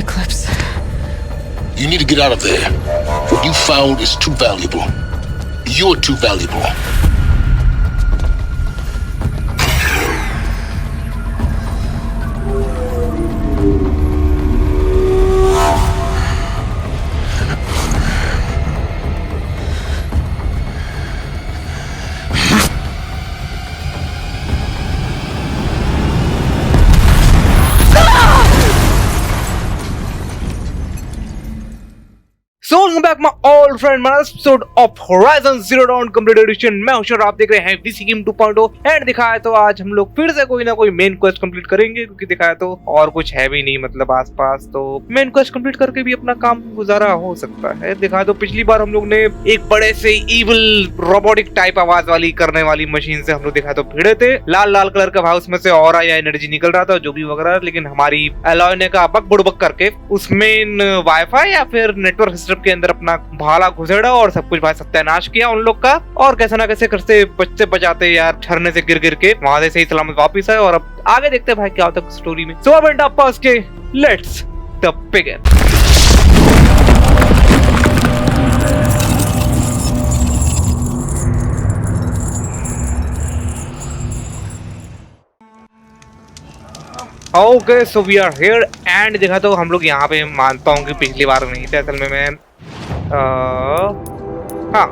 Eclipse. You need to get out of there. What you found is too valuable. You're too valuable. So welcome back my old friend, my episode of Horizon Zero Dawn Complete Edition। मैं होशियार, आप देख रहे हैं VC Game 2.0 and दिखाया तो आज हम लोग फिर से कोई ना कोई मेन क्वेस्ट कंप्लीट करेंगे, क्योंकि दिखाया तो और कुछ है भी नहीं मतलब आसपास, तो मेन क्वेस्ट कंप्लीट करके भी अपना काम गुजारा हो सकता है। दिखाया तो पिछली बार हम लोग ने एक बड़े से इविल रोबोटिक टाइप आवाज वाली करने वाली मशीन से हम लोग दिखाया तो भिड़े थे, लाल लाल कलर का भाई उसमें से ऑरा या एनर्जी निकल रहा था जो भी वगैरह, लेकिन हमारी एलॉय ने का बक बुड़बक करके उस मेन वाईफाई या फिर नेटवर्क सिस्टम के अंदर अपना भाला घुसेड़ा और सब कुछ भाई सत्यानाश किया उन लोग का, और कैसे ना कैसे करते बचते बचाते यार झरने से गिर गिर के वहां से सही सलामत वापिस आए। और अब आगे देखते हैं भाई क्या होता है स्टोरी में। सो अब पास के let's the begin. Okay so we are here and देखा तो हम लोग यहाँ पे, मानता हूँ कि पिछली बार नहीं थे असल में, मैं हाँ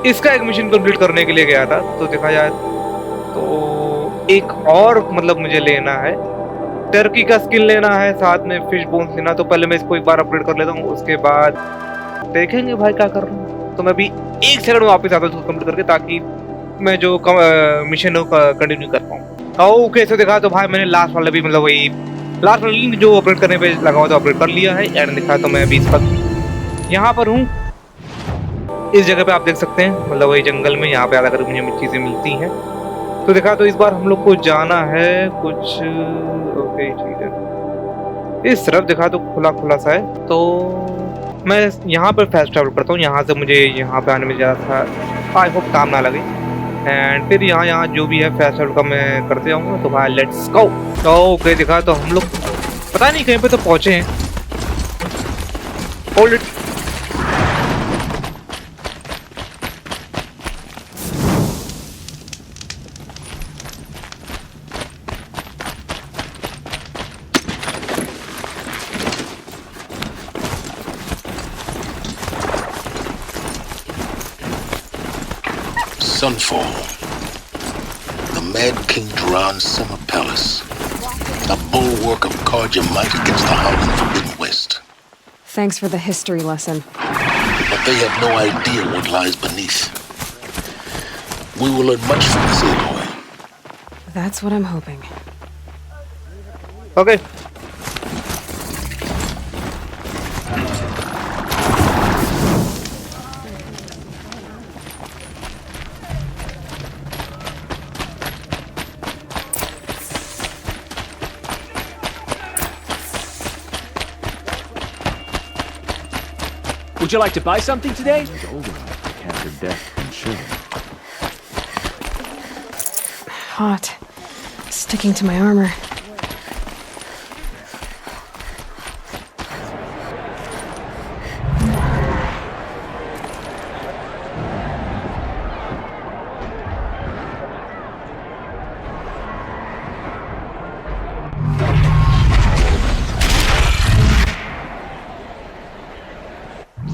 इसका एक मिशन कंप्लीट करने के लिए गया था। तो देखा जाए तो एक और मतलब मुझे लेना है, टर्की का स्किन लेना है, साथ में फिश बोन्स लेना। तो पहले मैं इसको एक बार अपग्रेड कर लेता हूँ, उसके बाद देखेंगे भाई क्या कर रहा हूँ। तो मैं भी एक सेकंड में वापस आता हूँ उसको कंप्लीट करके, ताकि मैं जो मिशन हो कंटिन्यू कर पाऊँ। ओके सो देखा तो भाई मैंने लास्ट वाला भी मतलब वही लास्ट वाला लिंक जो अपडेट करने पे लगा हुआ था अपडेट कर लिया है। एंड दिखा तो मैं अभी इस वक्त यहाँ पर हूँ, इस जगह पे आप देख सकते हैं, मतलब वही जंगल में यहाँ पे आकर मुझे चीजें मिलती हैं। तो देखा तो इस बार हम लोग को जाना है कुछ, ओके ठीक है, इस तरफ देखा तो खुला खुला सा है। तो मैं यहाँ पर फास्ट ट्रैवल करता हूँ, यहाँ से मुझे यहाँ पे आने में ज़्यादा था, आई होप काम ना लगे। एंड फिर यहाँ जो भी है फास्ट ट्रैवल का मैं करते जाऊँगा। तो भाई लेट्स गो। ओके दिखा तो हम लोग पता नहीं कहीं पे तो पहुँचे हैं। Hold it. Sunfall. The Mad King Duran's summer palace. A bulwark of Carja might against the howling Forbidden West. Thanks for the history lesson. But they have no idea what lies beneath. We will learn much from this Aloy. That's what I'm hoping. Okay. Would you like to buy something today? Hot. Sticking to my armor.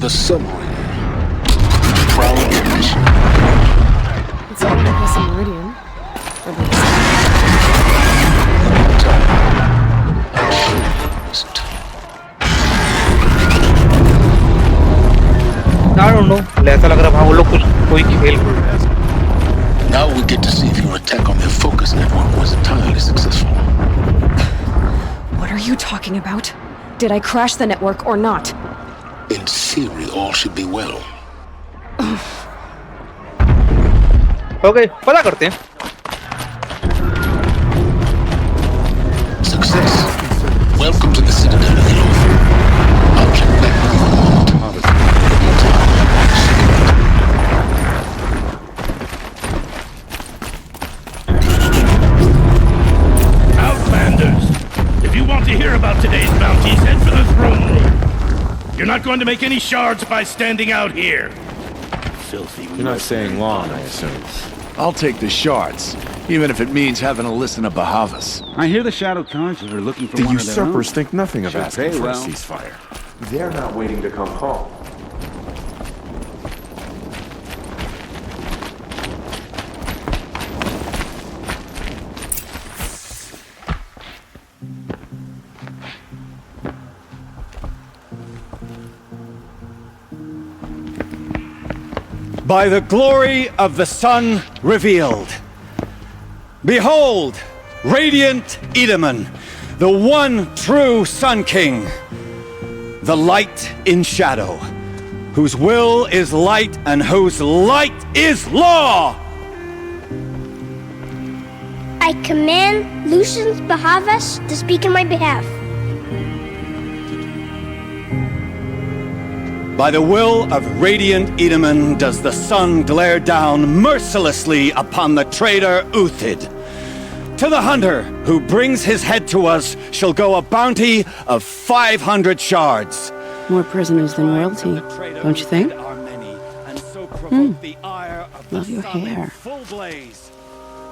The submarine. Proud condition. It's not like this Meridian. Or the I don't know. ऐसा लग रहा है वो लोग कुछ कोई खेल खेल रहे हैं। Now we get to see if your attack on their focus network was entirely successful. What are you talking about? Did I crash the network or not? In theory, all should be well. Okay, पता करते हैं। Success. Welcome to the Citadel, Aloy. I'll check back with you in a moment. Outlanders! If you want to hear about today's bounties, head for the throne room. You're not going to make any shards by standing out here. Filthy. You're not staying long, I assume. I'll take the shards, even if it means having to listen to Bahavas. I hear the Shadow Consuls are looking for The one of their own. usurpers think nothing of Should asking pay for a well. ceasefire. They're not waiting to come home. By the glory of the sun revealed. Behold, radiant Edaman, the one true Sun King, the light in shadow, whose will is light and whose light is law! I command Lucius Bahavas to speak in my behalf. By the will of radiant Edaman does the sun glare down mercilessly upon the traitor Uthid. To the hunter who brings his head to us shall go a bounty of 500 shards. More prisoners than royalty, don't you think? Love your hair.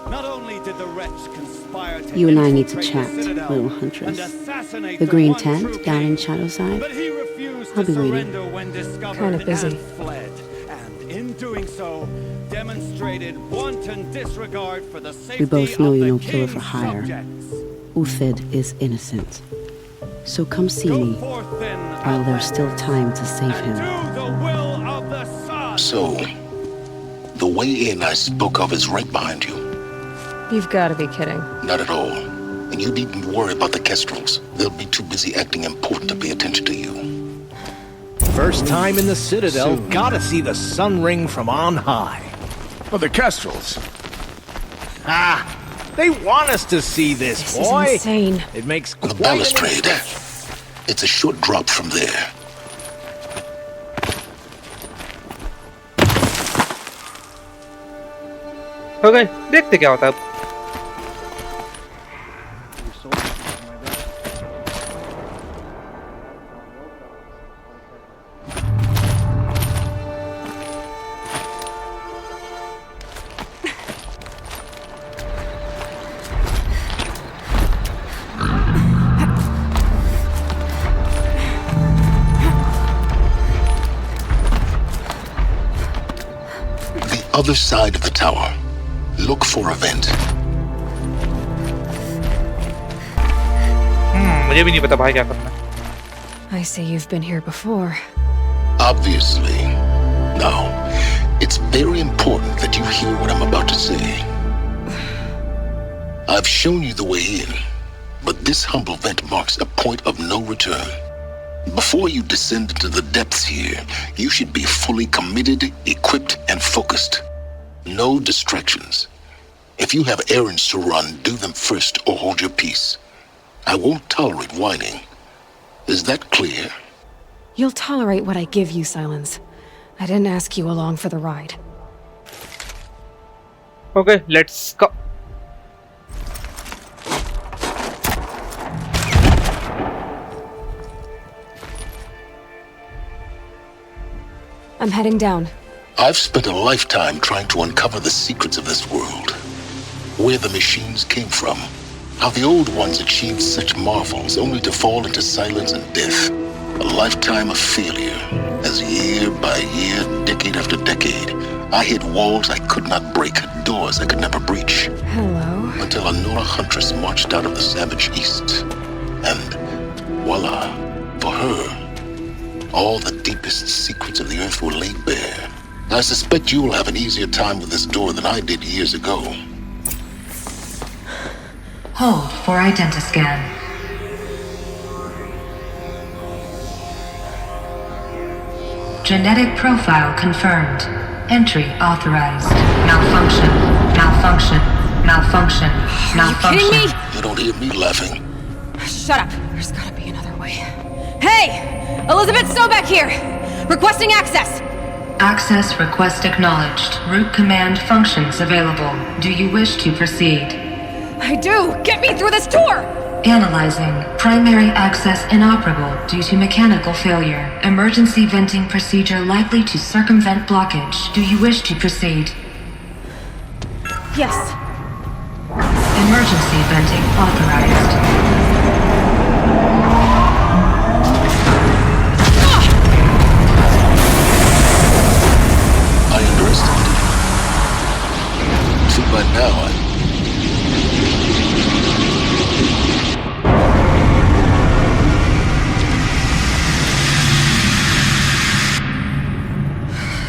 Not only did the wretch conspire to You and I need to chat, little huntress. The green tent down in Shadowside? I'll be waiting. Kinda busy. And in doing so, demonstrated wanton disregard for the safety We both know of you're the no killer king's for hire. subjects. Uthid is innocent. So come see me, Forth then, while there's still time to save him. do the will of the sun. So, the way in I spoke of is right behind you. You've got to be kidding. Not at all. And you needn't worry about the Kestrels. They'll be too busy acting important to pay attention to you. First time in the Citadel, gotta see the sun ring from on high. Oh, the Kestrels. Ah, they want us to see this, This boy. is insane. It makes The quite an balustrade. impression. It's a short drop from there. Okay देखते क्या होता है अब The other side of the tower. Look for a vent. मुझे भी नहीं पता भाई क्या करना है I say you've been here before. Obviously. Now, it's very important that you hear what I'm about to say. I've shown you the way in, but this humble vent marks a point of no return. Before you descend into the depths here, you should be fully committed, equipped, and focused. No distractions. If you have errands to run, do them first or hold your peace. I won't tolerate whining. Is that clear? You'll tolerate what I give you, Silence. I didn't ask you along for the ride. Okay let's go I'm heading down. I've spent a lifetime trying to uncover the secrets of this world. Where the machines came from. How the old ones achieved such marvels only to fall into silence and death. A lifetime of failure. As year by year, decade after decade, I hit walls I could not break, doors I could never breach. Hello. Until a Nora huntress marched out of the savage east. And voila, for her, all the deepest secrets of the earth were laid bare. I suspect you will have an easier time with this door than I did years ago. Hold for identiscan. Genetic profile confirmed. Entry authorized. Malfunction. Malfunction. Malfunction. Malfunction. Are you kidding me? You don't hear me laughing. Shut up. There's gotta be another way. Hey! Elizabeth Stoback here! Requesting access! Access request acknowledged. Root command functions available. Do you wish to proceed? I do! Get me through this door! Analyzing. Primary access inoperable due to mechanical failure. Emergency venting procedure likely to circumvent blockage. Do you wish to proceed? Yes. Emergency venting authorized. I understand. See, by now,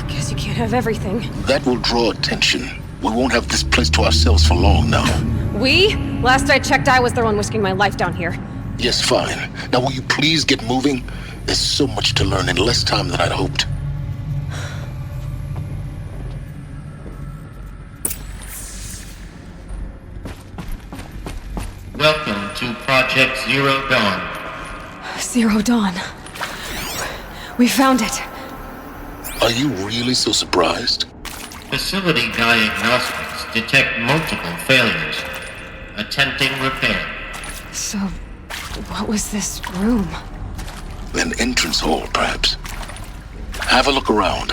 Guess you can't have everything. that will draw attention. We won't have this place to ourselves for long now. We? Last I checked, I was the one risking my life down here. Yes, fine. Now will you please get moving? There's so much to learn in less time than I'd hoped. Welcome to Project Zero Dawn. Zero Dawn. We found it. Are you really so surprised? Facility diagnostics detect multiple failures. Attempting repair. So, what was this room? An entrance hall, perhaps. Have a look around.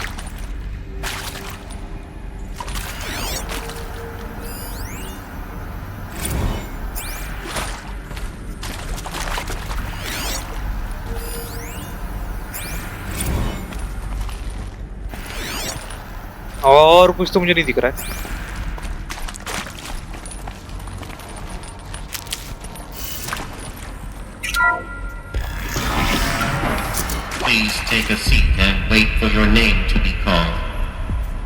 और कुछ तो मुझे नहीं दिख रहा है. Please take a seat and wait for your name to be called.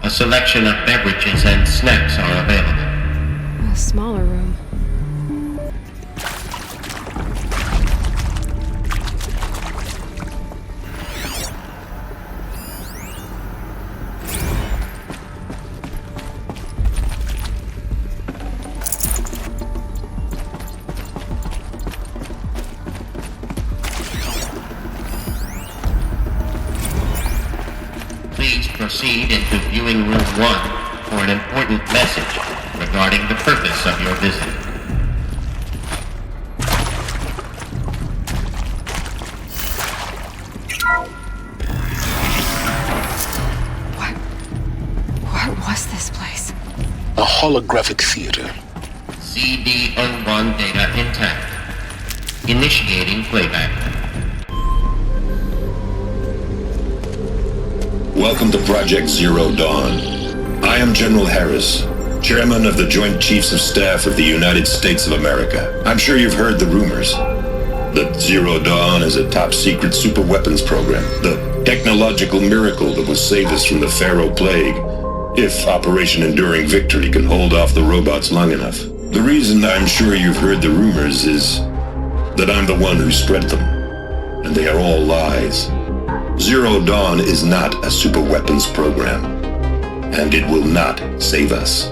A selection of beverages and snacks are available. A smaller room. Please proceed into viewing room 1 for an important message regarding the purpose of your visit. What was this place? A holographic theater. CD01 data intact. Initiating playback. Welcome to Project Zero Dawn. I am General Harris, Chairman of the Joint Chiefs of Staff of the United States of America. I'm sure you've heard the rumors that Zero Dawn is a top-secret superweapons program, the technological miracle that will save us from the Pharaoh Plague, if Operation Enduring Victory can hold off the robots long enough. The reason I'm sure you've heard the rumors is that I'm the one who spread them, and they are all lies. Zero Dawn is not a superweapons program, and it will not save us.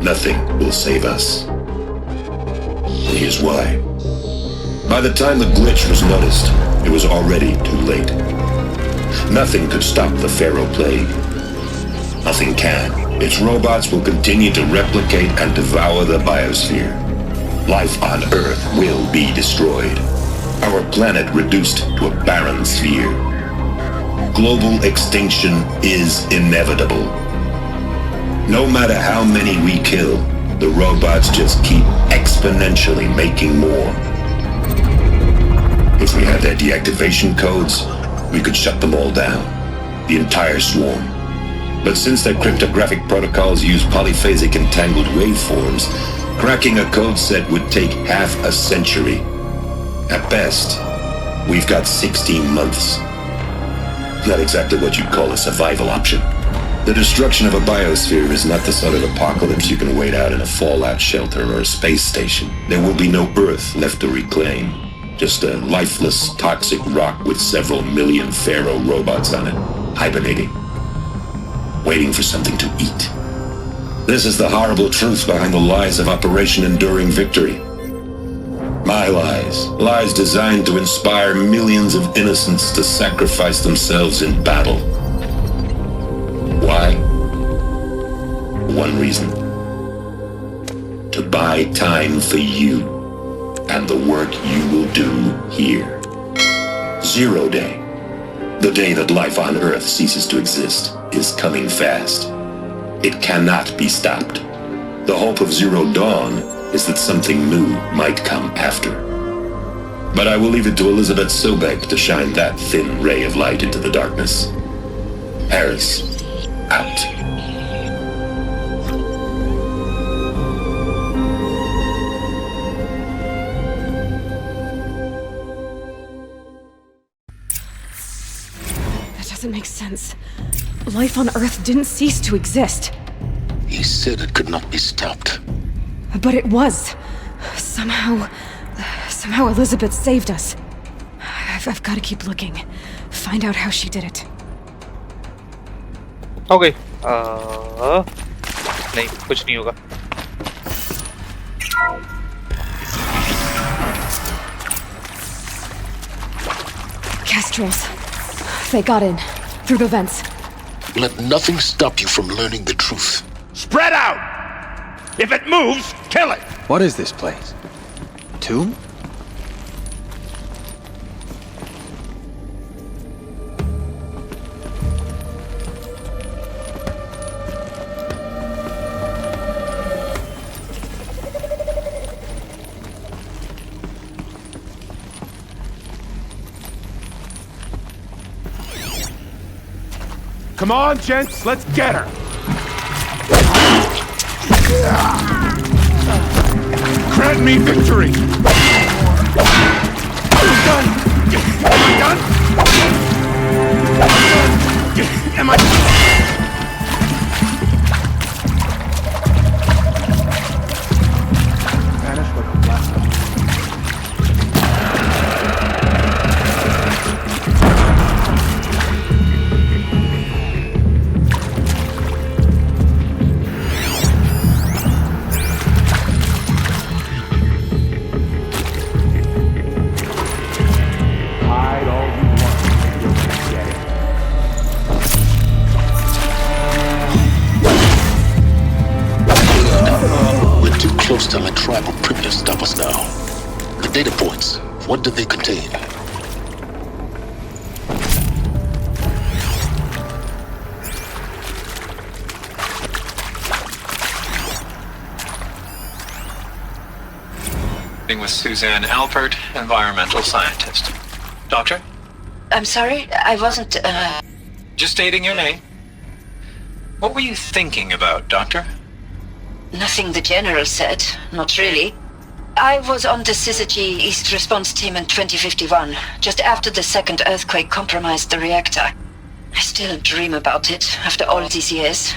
Nothing will save us. And here's why. By the time the glitch was noticed, it was already too late. Nothing could stop the Pharaoh Plague. Nothing can. Its robots will continue to replicate and devour the biosphere. Life on Earth will be destroyed. Our planet reduced to a barren sphere. Global extinction is inevitable. No matter how many we kill, the robots just keep exponentially making more. If we had their deactivation codes, we could shut them all down, the entire swarm. But since their cryptographic protocols use polyphasic entangled waveforms, cracking a code set would take half a century. At best, we've got 16 months. Not exactly what you'd call a survival option. The destruction of a biosphere is not the sort of apocalypse you can wait out in a fallout shelter or a space station. There will be no Earth left to reclaim. Just a lifeless, toxic rock with several million Pharaoh robots on it, hibernating, waiting for something to eat. This is the horrible truth behind the lies of Operation Enduring Victory. My lies. Lies designed to inspire millions of innocents to sacrifice themselves in battle. Why? One reason. To buy time for you. and the work you will do here. 0 Day, the day that life on Earth ceases to exist, is coming fast. It cannot be stopped. The hope of 0 Dawn is that something new might come after. But I will leave it to Elizabeth Sobek to shine that thin ray of light into the darkness. Harris, out. Doesn't make sense. Life on Earth didn't cease to exist. He said it could not be stopped. But it was. Somehow Elizabeth saved us. I've got to keep looking. Find out how she did it. Okay. नहीं कुछ नहीं होगा. Castrals. They got in. Through the vents. Let nothing stop you from learning the truth. Spread out! If it moves, kill it! What is this place? Tomb? Come on, gents, let's get her! Grant me victory! Done! Am I done? Am I... Vanished like a blast. Close to let tribal privilege stop us now. The data points, what do they contain? With Suzanne Alpert, environmental scientist. Doctor? I'm sorry, I wasn't, Just stating your name. What were you thinking about, Doctor? Nothing the General said, not really. I was on the Syzygy East Response Team in 2051, just after the second earthquake compromised the reactor. I still dream about it, after all these years.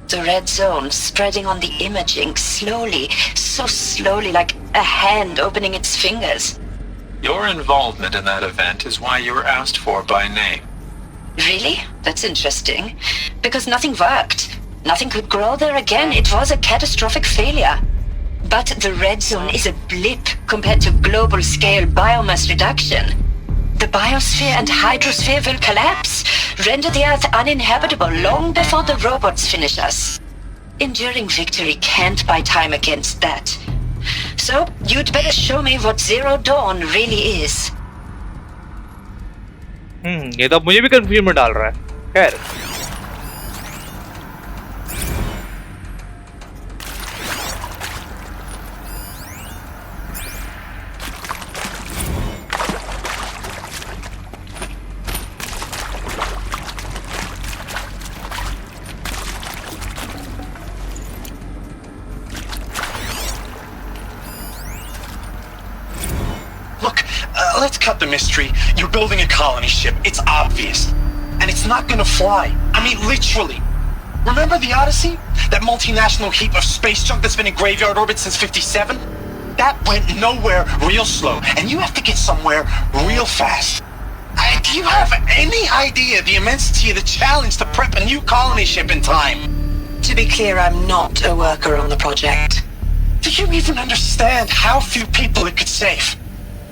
The red zone spreading on the imaging, slowly, so slowly, like a hand opening its fingers. Your involvement in that event is why you were asked for by name. Really? That's interesting. Because nothing worked. Nothing could grow there again. It was a catastrophic failure. But the red zone is a blip compared to global-scale biomass reduction. The biosphere and hydrosphere will collapse, render the Earth uninhabitable long before the robots finish us. Enduring victory can't buy time against that. So, you'd better show me what 0 Dawn really is. ये तो मुझे भी confusion में डाल रहा है. खैर. Let's cut the mystery. You're building a colony ship. It's obvious. And it's not gonna fly. I mean, literally. Remember the Odyssey? That multinational heap of space junk that's been in graveyard orbit since 57? That went nowhere real slow. And you have to get somewhere real fast. Do you have any idea the immensity of the challenge to prep a new colony ship in time? To be clear, I'm not a worker on the project. Do you even understand how few people it could save?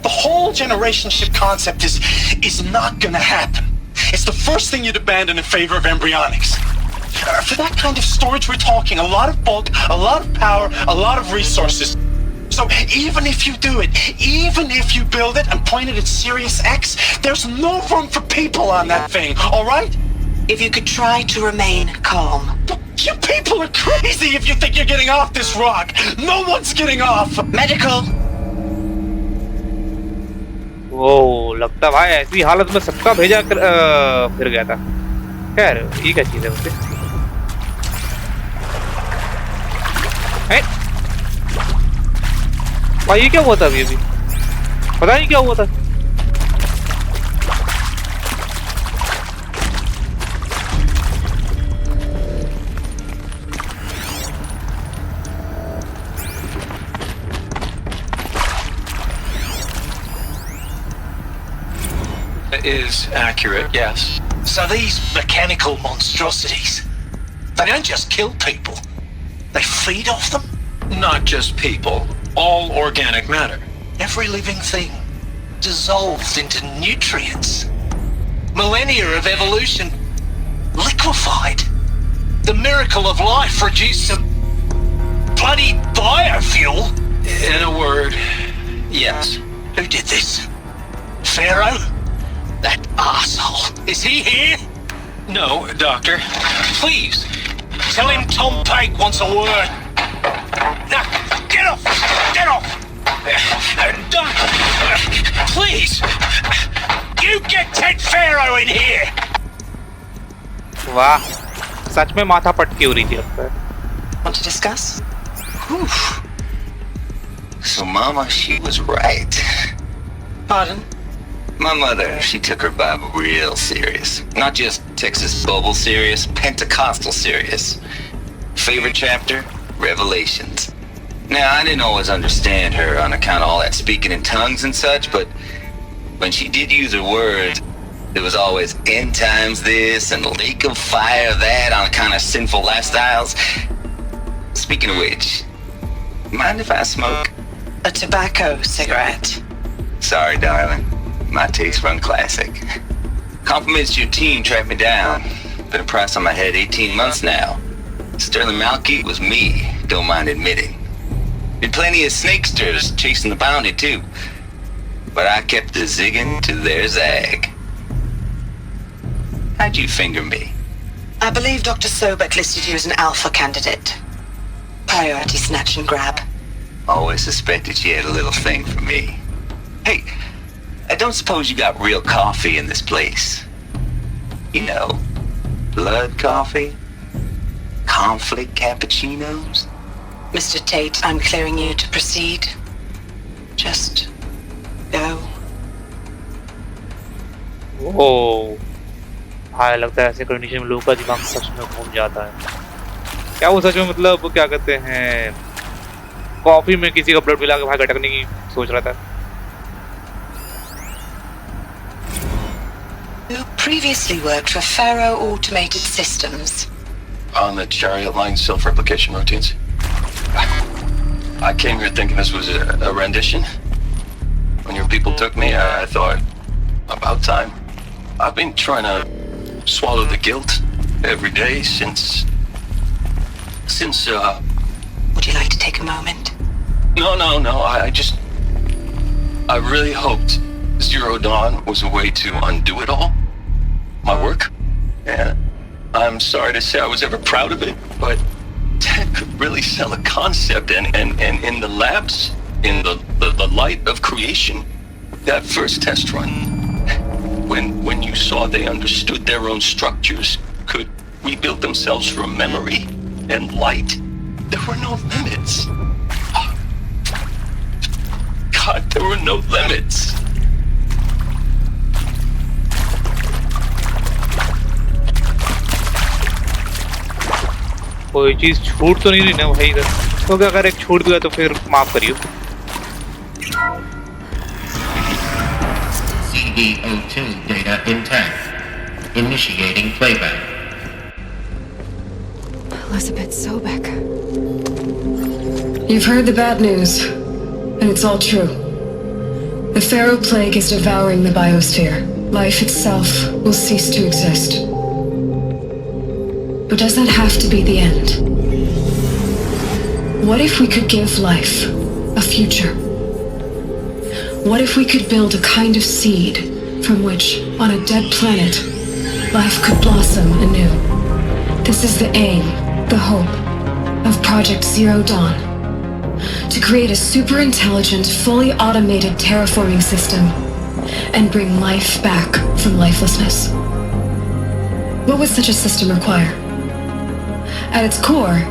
The whole generation ship concept is not gonna happen. It's the first thing you'd abandon in favor of embryonics. For that kind of storage we're talking, a lot of bulk, a lot of power, a lot of resources. So even if you do it, even if you build it and point it at Sirius X, there's no room for people on that thing, all right? If you could try to remain calm. You people are crazy if you think you're getting off this rock. No one's getting off. Medical. वो लगता भाई ऐसी हालत में सबका भेजा कर फिर गया था। खैर ये क्या चीज़ है वैसे? भाई ये क्या हुआ था अभी पता नहीं क्या हुआ था। Is accurate, yes. So these mechanical monstrosities, they don't just kill people. They feed off them? Not just people. All organic matter. Every living thing dissolved into nutrients. Millennia of evolution liquefied. The miracle of life reduced to bloody biofuel. In a word, yes. Who did this? Pharaoh? That asshole. Is he here? No, Doctor. Please, tell him Tom Pike wants a word. Now, get off! Get off! Doc, please, you get Ted Pharaoh in here! वाह, सच में माथा पटकी हो रही थी अब तक। Want to discuss? So, Mama, she was right. Pardon? My mother, she took her Bible real serious. Not just Texas Bible serious, Pentecostal serious. Favorite chapter? Revelations. Now, I didn't always understand her on account of all that speaking in tongues and such, but when she did use her words, there was always end times this and lake of fire that on account of sinful lifestyles. Speaking of which, mind if I smoke? A tobacco cigarette. Sorry, darling. My taste run classic. Compliments to your team tracked me down. Been a price on my head 18 months now. Sterling Malky was me, don't mind admitting. Been plenty of snakesters chasing the bounty too. But I kept the zigging to their zag. How'd you finger me? I believe Dr. Sobek listed you as an alpha candidate. Priority snatch and grab. Always suspected she had a little thing for me. Hey, I don't suppose you got real coffee in this place. You know, blood coffee? Conflict cappuccinos? Mr. Tate, I'm clearing you to proceed. Just go. ओह, हाँ लगता है ऐसे condition में लोगों का दिमाग सच में घूम जाता है। क्या वो सच में मतलब क्या कहते हैं कॉफी में किसी का ब्लड मिला के भाई गटकने की सोच रहा था। You previously worked for Pharaoh Automated Systems. On the chariot line self-replication routines. I came here thinking this was a rendition. When your people took me, I thought, about time. I've been trying to swallow the guilt every day since Would you like to take a moment? No, I really hoped Zero Dawn was a way to undo it all. My work. And I'm sorry to say I was ever proud of it, but Ted could really sell a concept, and in the labs, in the light of creation, that first test run, when you saw they understood their own structures, could rebuild themselves from memory and light, there were no limits. God, there were no limits. कोई चीज छूट तो नहीं रही ना भाई इधर, तो अगर एक छूट गया तो फिर माफ करियो। CD02 data intact. Initiating playback. Elizabeth Sobek. You've heard the bad news, and it's all true. The Pharaoh plague is devouring the biosphere. Life itself will cease to exist. But does that have to be the end? What if we could give life a future. What if we could build a kind of seed from which, on a dead planet, life could blossom anew? This is the aim, the hope, of Project Zero Dawn. To create a super-intelligent, fully automated terraforming system and bring life back from lifelessness. What would such a system require? At its core,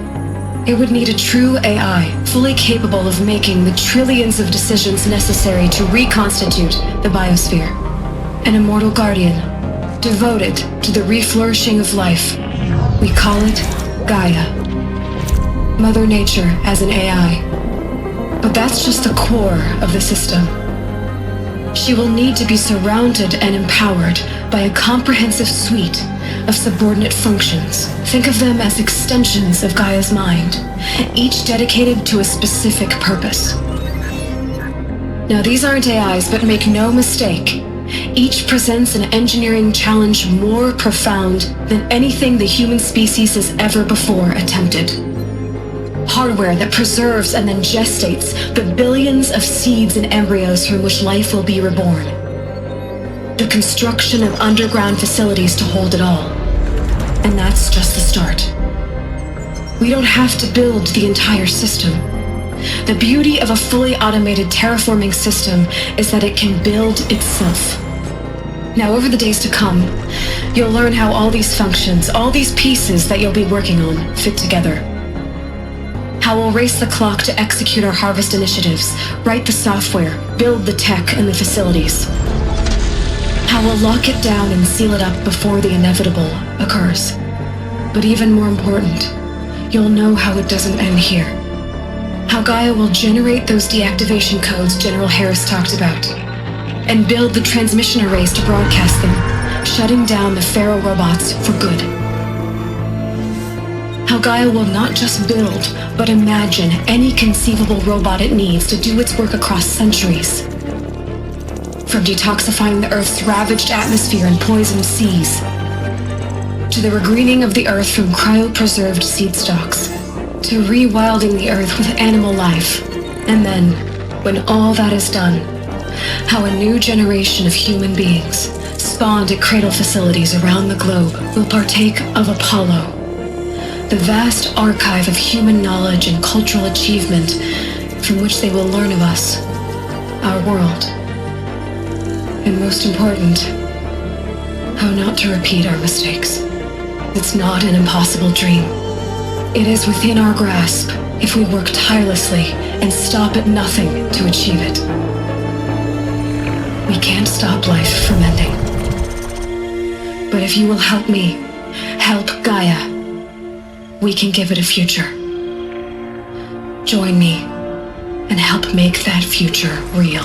it would need a true AI, fully capable of making the trillions of decisions necessary to reconstitute the biosphere. An immortal guardian, devoted to the reflourishing of life. We call it Gaia. Mother Nature as an AI. But that's just the core of the system. She will need to be surrounded and empowered by a comprehensive suite of subordinate functions. Think of them as extensions of Gaia's mind, each dedicated to a specific purpose. Now, these aren't AIs, but make no mistake, each presents an engineering challenge more profound than anything the human species has ever before attempted. Hardware that preserves and then gestates the billions of seeds and embryos from which life will be reborn. The construction of underground facilities to hold it all. And that's just the start. We don't have to build the entire system. The beauty of a fully automated terraforming system is that it can build itself. Now, over the days to come, you'll learn how all these functions, all these pieces that you'll be working on, fit together. How we'll race the clock to execute our harvest initiatives, write the software, build the tech and the facilities. How we'll lock it down and seal it up before the inevitable occurs. But even more important, you'll know how it doesn't end here. How Gaia will generate those deactivation codes General Harris talked about, and build the transmission arrays to broadcast them, shutting down the Pharaoh robots for good. How Gaia will not just build, but imagine any conceivable robot it needs to do its work across centuries. From detoxifying the Earth's ravaged atmosphere and poisoned seas, to the regreening of the Earth from cryopreserved seed stalks, to rewilding the Earth with animal life. And then, when all that is done, how a new generation of human beings, spawned at cradle facilities around the globe, will partake of Apollo, the vast archive of human knowledge and cultural achievement from which they will learn of us, our world. And most important, how not to repeat our mistakes. It's not an impossible dream. It is within our grasp if we work tirelessly and stop at nothing to achieve it. We can't stop life from ending. But if you will help me, help Gaia, we can give it a future. Join me and help make that future real.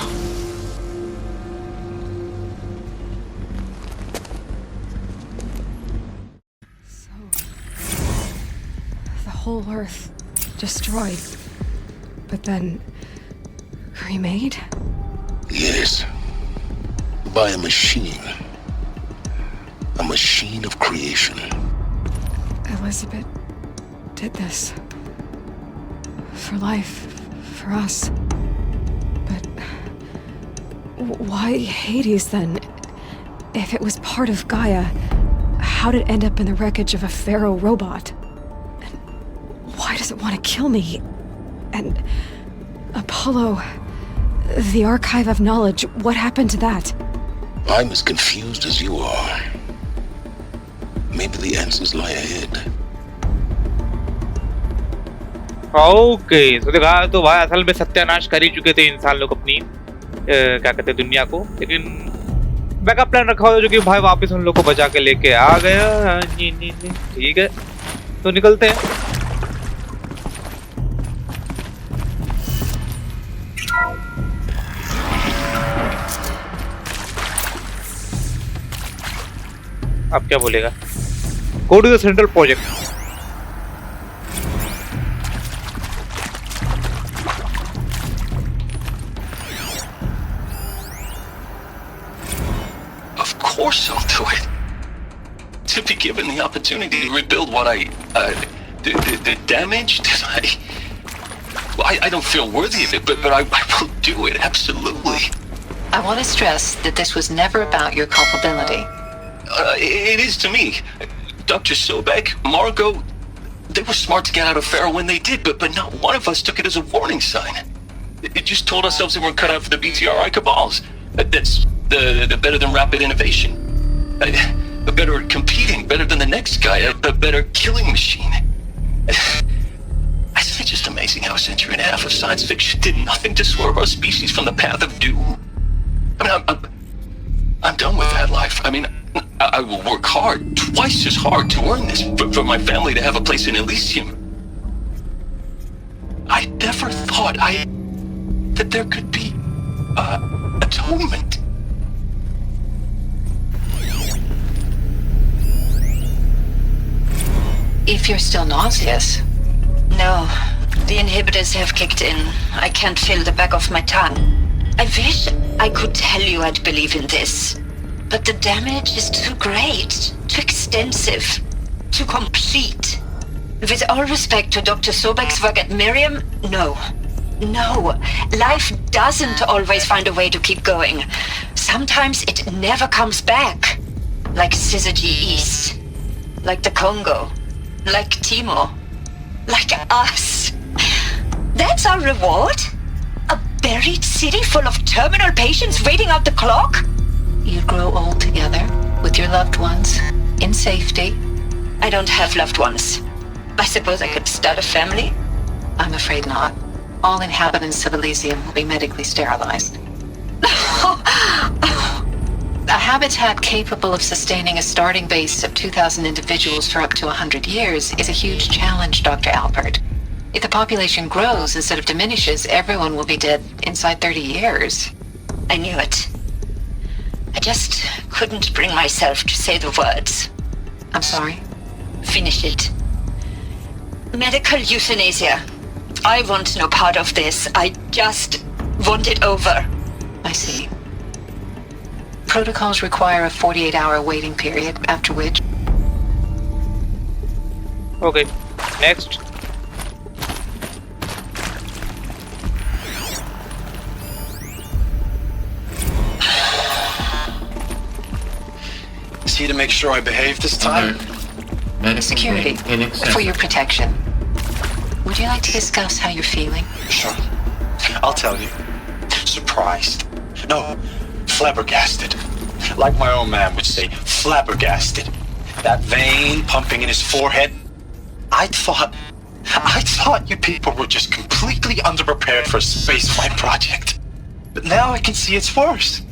Whole Earth destroyed, but then remade? Yes. By a machine. A machine of creation. Elizabeth did this. For life, for us. But why Hades then? If it was part of Gaia, how did it end up in the wreckage of a Pharaoh robot? Why does it want to kill me? And Apollo, the archive of knowledge, what happened to that? I'm as confused as you are. Maybe the answers lie ahead. Okay तो देखा तो भाई असल में सत्यानाश कर ही चुके थे इंसान लोग अपनी क्या कहते हैं दुनिया को, लेकिन बैकअप प्लान रखा हुआ जो कि भाई वापस उन लोग को बचा के लेके आ गया। जी ठीक है, तो निकलते हैं। अब क्या बोलेगा? Go to the central project. Of course I'll do it. To be given the opportunity to rebuild what I, the damage that I don't feel worthy of it, but I will do it, absolutely. I want to stress that this was never about your culpability. It is to me. Dr. Sobek, Margot, they were smart to get out of Pharaoh when they did, but not one of us took it as a warning sign. It just told ourselves that we're cut out for the BTRI cabals. That's the better than rapid innovation. A better at competing, better than the next guy, a better killing machine. I find it just amazing how a century and a half of science fiction did nothing to swerve our species from the path of doom. I mean, I'm done with that life. I mean, I will work hard, twice as hard to earn this, for my family to have a place in Elysium. I never thought that there could be atonement. If you're still nauseous. No, the inhibitors have kicked in. I can't feel the back of my tongue. I wish I could tell you I'd believe in this. But the damage is too great, too extensive, too complete. With all respect to Dr. Sobek's work at Miriam, no. No, life doesn't always find a way to keep going. Sometimes it never comes back. Like Syzygy East. Like the Congo. Like Timo. Like us. That's our reward? A buried city full of terminal patients waiting out the clock? You'd grow old together, with your loved ones, in safety. I don't have loved ones. I suppose I could start a family? I'm afraid not. All inhabitants of Elysium will be medically sterilized. A habitat capable of sustaining a starting base of 2,000 individuals for up to 100 years is a huge challenge, Dr. Alpert. If the population grows instead of diminishes, everyone will be dead inside 30 years. I knew it. I just couldn't bring myself to say the words. I'm sorry? Finish it. Medical euthanasia. I want no part of this. I just want it over. I see. Protocols require a 48-hour waiting period, after which... Okay, next. Is he to make sure I behave this time? Security, for your protection. Would you like to discuss how you're feeling? Sure. I'll tell you. Surprised. No, flabbergasted. Like my own man would say, flabbergasted. That vein pumping in his forehead. I thought you people were just completely underprepared for a spaceflight project. But now I can see it's worse.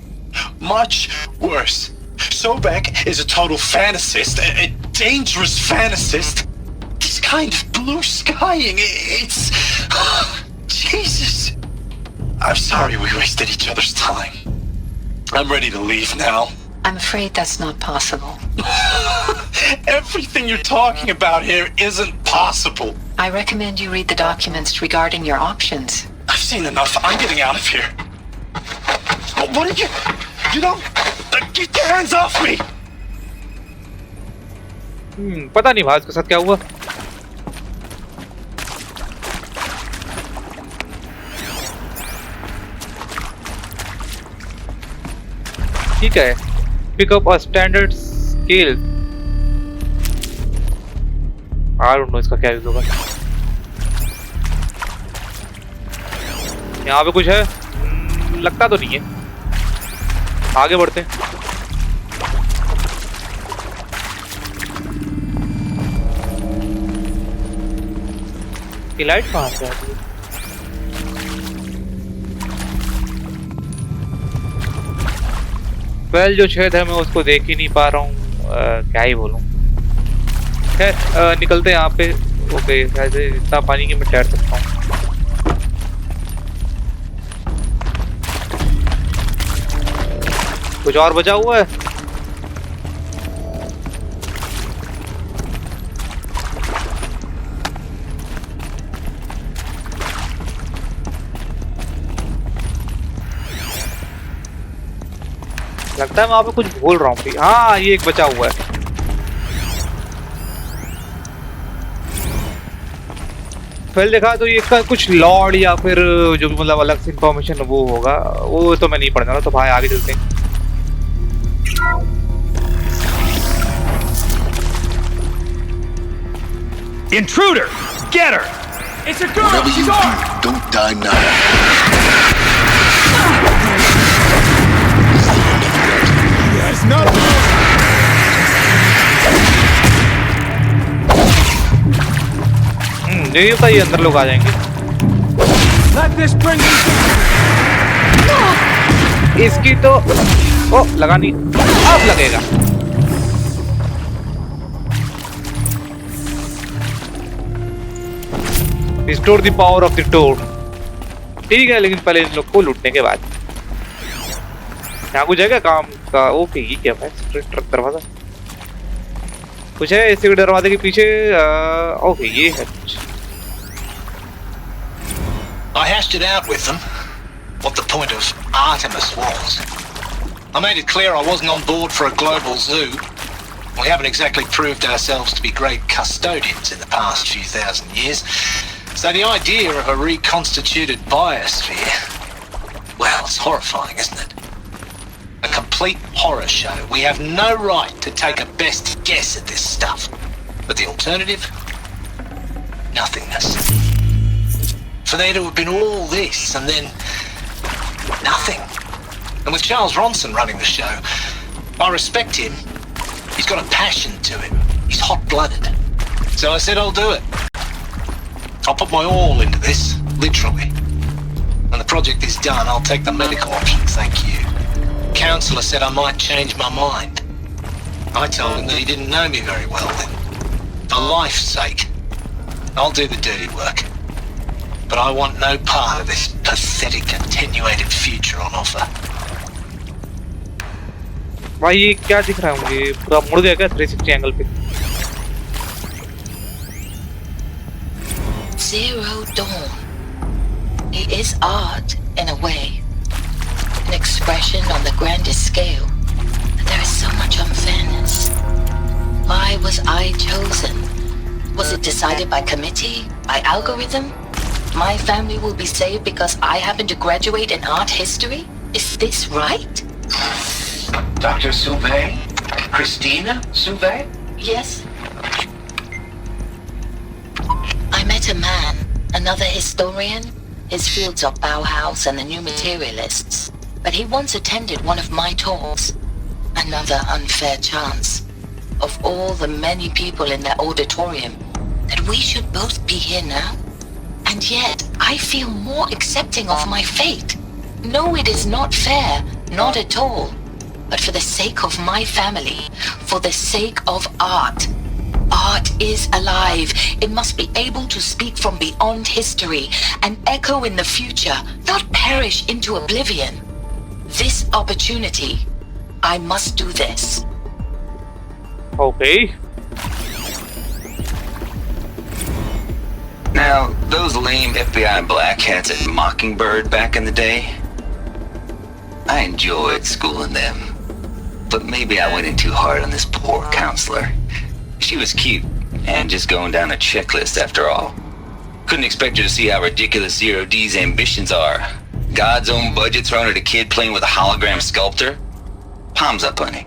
Much worse. Sobek is a total fantasist, a dangerous fantasist. This kind of blue skying, it's... Jesus. I'm sorry we wasted each other's time. I'm ready to leave now. I'm afraid that's not possible. Everything you're talking about here isn't possible. I recommend you read the documents regarding your options. I've seen enough. I'm getting out of here. What did you... You don't... Get your hands off me! पता नहीं भाई उसके साथ क्या हुआ. ठीक है. Pick up a standard scale. I don't know इसका क्या यूज होगा. यहाँ पे कुछ है? लगता तो नहीं है. आगे बढ़ते हैं. ये लाइट कहाँ से आती है? वेल जो छेद है मैं उसको देख ही नहीं पा रहा हूँ. क्या ही बोलूँ. खैर निकलते हैं यहाँ पे. ओके ऐसे इतना पानी की मैं तैर सकता हूँ. कुछ और बचा हुआ है? लगता है मैं वहाँ पे कुछ भूल रहा हूँ. हाँ ये एक बचा हुआ है. पहले देखा तो ये इसका कुछ लॉर्ड या फिर जो भी मतलब अलग से इंफॉर्मेशन वो होगा, वो तो मैं नहीं पढ़ना, तो भाई आगे चलते हैं। Intruder! Get her! It's a girl! Whatever She's you armed! do, don't die now. Yes, no! नहीं होता, ये अंदर लोग आ जाएंगे। Let this bring you इसकी तो ओ लगा नहीं, अब लगेगा। Restore the power of the door। ठीक है, लेकिन पहले इन लोग को लूटने के बाद यहाँ कुछ है काम का। ओके, ये क्या है? ट्रक दरवाजा कुछ है इसी दरवाजे के पीछे। ओके, ये है कुछ। I hashed it out with them, what the point of Artemis was. I made it clear I wasn't on board for a global zoo. We haven't exactly proved ourselves to be great custodians in the past few thousand years. So the idea of a reconstituted biosphere, well, it's horrifying, isn't it? A complete horror show. We have no right to take a best guess at this stuff. But the alternative? Nothingness. For there to have been all this and then nothing. And with Charles Ronson running the show, I respect him. He's got a passion to him. He's hot-blooded. So I said I'll do it. I'll put my all into this, literally. When the project is done, I'll take the medical option, thank you. Counselor said I might change my mind. I told him that he didn't know me very well then. For life's sake, I'll do the dirty work. But I want no part of this pathetic attenuated future on offer. भाई ये क्या दिख रहा है मुझे? पूरा मुड़ गया क्या 360 एंगल पे? Zero Dawn. It is art in a way. An expression on the grandest scale. But there is so much unfairness. Why was I chosen? Was it decided by committee? By algorithm? My family will be saved because I happen to graduate in art history? Is this right? Dr. Sauvé? Christina Sauvé? Yes. I met a man, another historian. His fields are Bauhaus and the New Materialists. But he once attended one of my talks. Another unfair chance. Of all the many people in that auditorium, that we should both be here now. And yet, I feel more accepting of my fate. No, it is not fair, not at all. But for the sake of my family, for the sake of art. Art is alive. It must be able to speak from beyond history and echo in the future, not perish into oblivion. This opportunity, I must do this. Okay. Now, those lame FBI black hats at Mockingbird back in the day, I enjoyed schooling them. But maybe I went in too hard on this poor counselor. She was cute, and just going down a checklist after all. Couldn't expect her to see how ridiculous Zero D's ambitions are. God's own budget thrown at a kid playing with a hologram sculptor? Palms up, honey.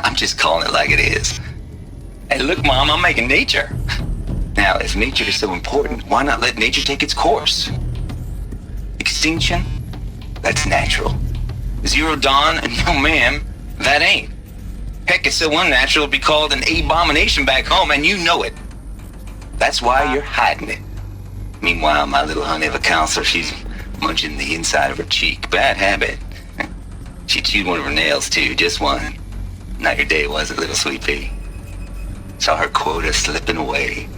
I'm just calling it like it is. Hey, look, Mom, I'm making nature. Now, if nature is so important, why not let nature take its course? Extinction? That's natural. Zero Dawn? No, ma'am, that ain't. Heck, it's so unnatural it'd be called an abomination back home, and you know it. That's why you're hiding it. Meanwhile, my little honey of a counselor, she's munching the inside of her cheek. Bad habit. She chewed one of her nails, too, just one. Not your day, was it, little sweet pea? Saw her quota slipping away.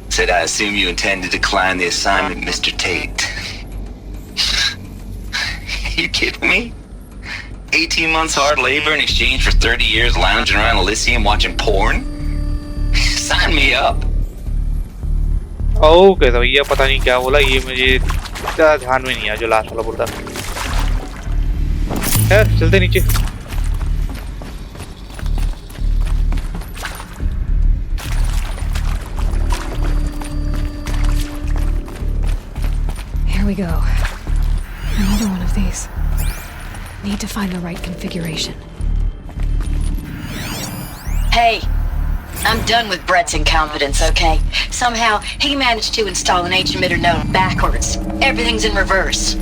Said, I assume you intend to decline the assignment, Mr. Tate. You kidding me? 18 months hard labor in exchange for 30 years lounging around Elysium watching porn? Sign me up. Okay तो भैया पता नहीं क्या बोला, ये मुझे ज़्यादा ध्यान में नहीं आया जो लास्ट वाला बोलता। खैर चलते नीचे। There we go. Another one of these. Need to find the right configuration. Hey, I'm done with Brett's incompetence, okay? Somehow, he managed to install an H-emitter node backwards. Everything's in reverse.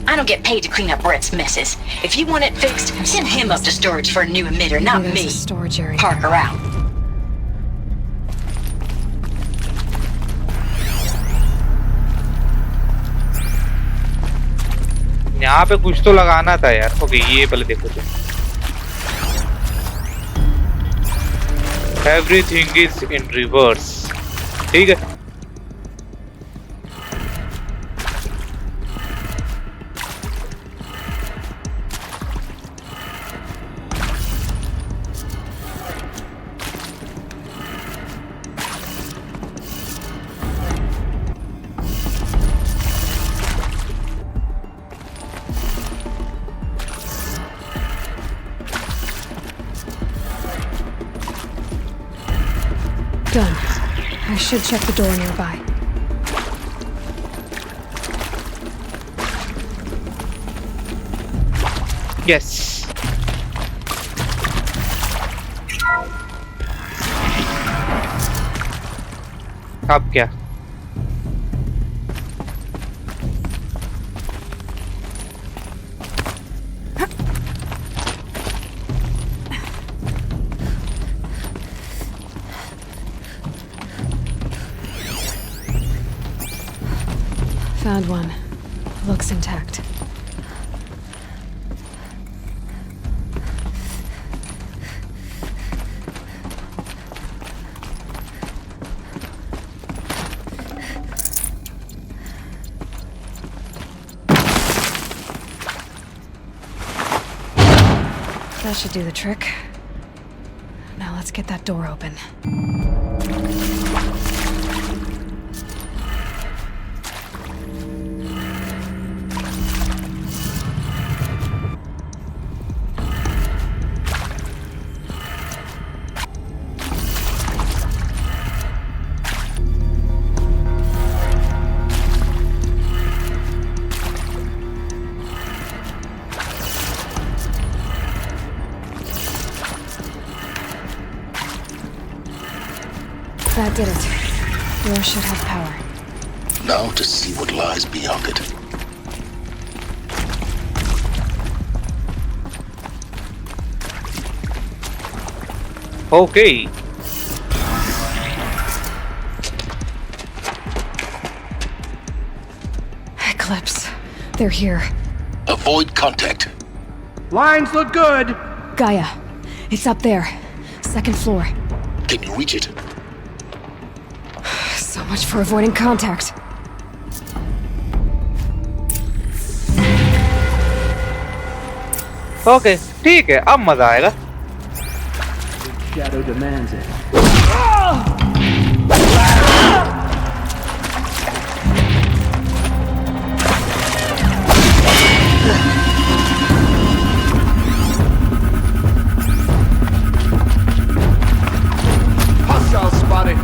I don't get paid to clean up Brett's messes. If you want it fixed, send him up to storage for a new emitter, not me. Storage area. Parker out. यहाँ पे कुछ तो लगाना था यार। Okay ये पहले देखो तो। Everything is in reverse. ठीक है। Done. I should check the door nearby. Yes. अब क्या? Found one. Looks intact. That should do the trick. Now let's get that door open. That did it. Door should have power. Now to see what lies beyond it. Okay. Eclipse. They're here. Avoid contact. Lines look good. Gaia. It's up there. Second floor. Can you reach it? So much for avoiding contact. Okay, ठीक है, अब मजा आएगा। Shadow demands it. Hostile spotted.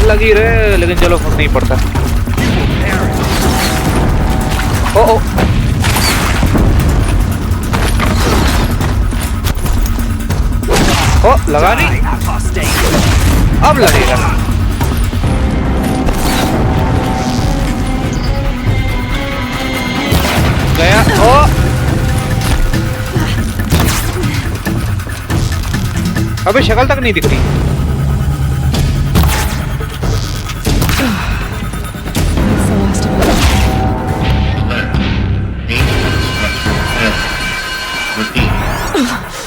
लगी रहे, लेकिन चलो फर्क नहीं पड़ता। ओ ओ लगा नहीं, अब लगेगा। गया। ओ अबे शक्ल तक नहीं दिख रही।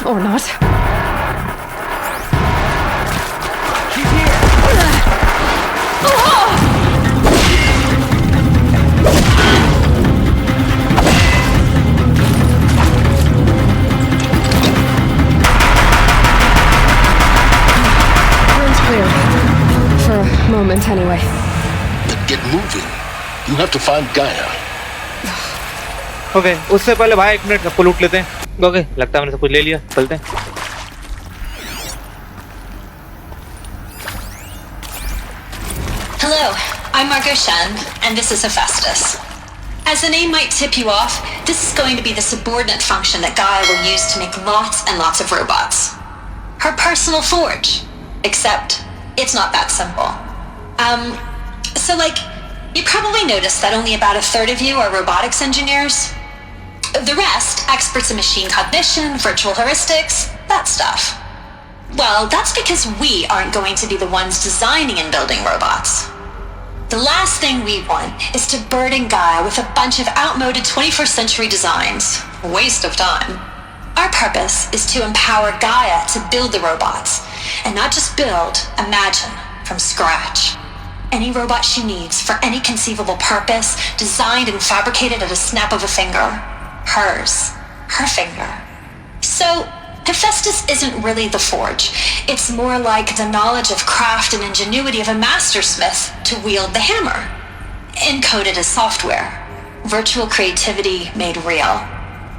Or not. She's here. Room's clear. For a moment, anyway. Then get moving. You have to find Gaia. Okay, उससे पहले भाई 1 मिनट सबको लूट लेते हैं। ओके, लगता है मैंने सब कुछ ले लिया, चलते हैं। Hello, I'm Shen, and this is Hephaestus. As the name might tip you off, this is going to be the subordinate function that Gaia will use to make lots and lots of robots. Her personal forge. Except, it's not that simple. So you probably noticed that only about a third of you are robotics engineers. The rest, experts in machine cognition, virtual heuristics, that stuff. Well, that's because we aren't going to be the ones designing and building robots. The last thing we want is to burden Gaia with a bunch of outmoded 21st century designs. Waste of time. Our purpose is to empower Gaia to build the robots, and not just build, imagine, from scratch. Any robot she needs for any conceivable purpose, designed and fabricated at a snap of a finger. Hers. Her finger. So, Hephaestus isn't really the forge. It's more like the knowledge of craft and ingenuity of a mastersmith to wield the hammer. Encoded as software. Virtual creativity made real.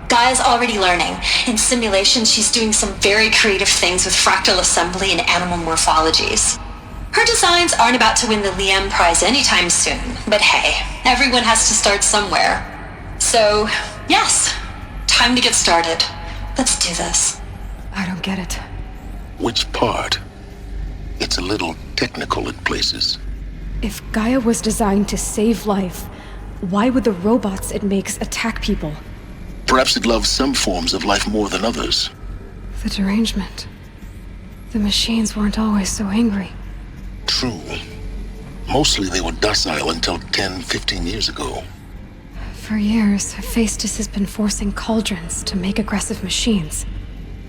Gaia's already learning. In simulation, she's doing some very creative things with fractal assembly and animal morphologies. Her designs aren't about to win the Liam Prize anytime soon, but hey, everyone has to start somewhere. So, yes, time to get started. Let's do this. I don't get it. Which part? It's a little technical in places. If Gaia was designed to save life, why would the robots it makes attack people? Perhaps it loves some forms of life more than others. The derangement. The machines weren't always so angry. True. Mostly they were docile until 10, 15 years ago. For years, Hephaestus has been forcing cauldrons to make aggressive machines.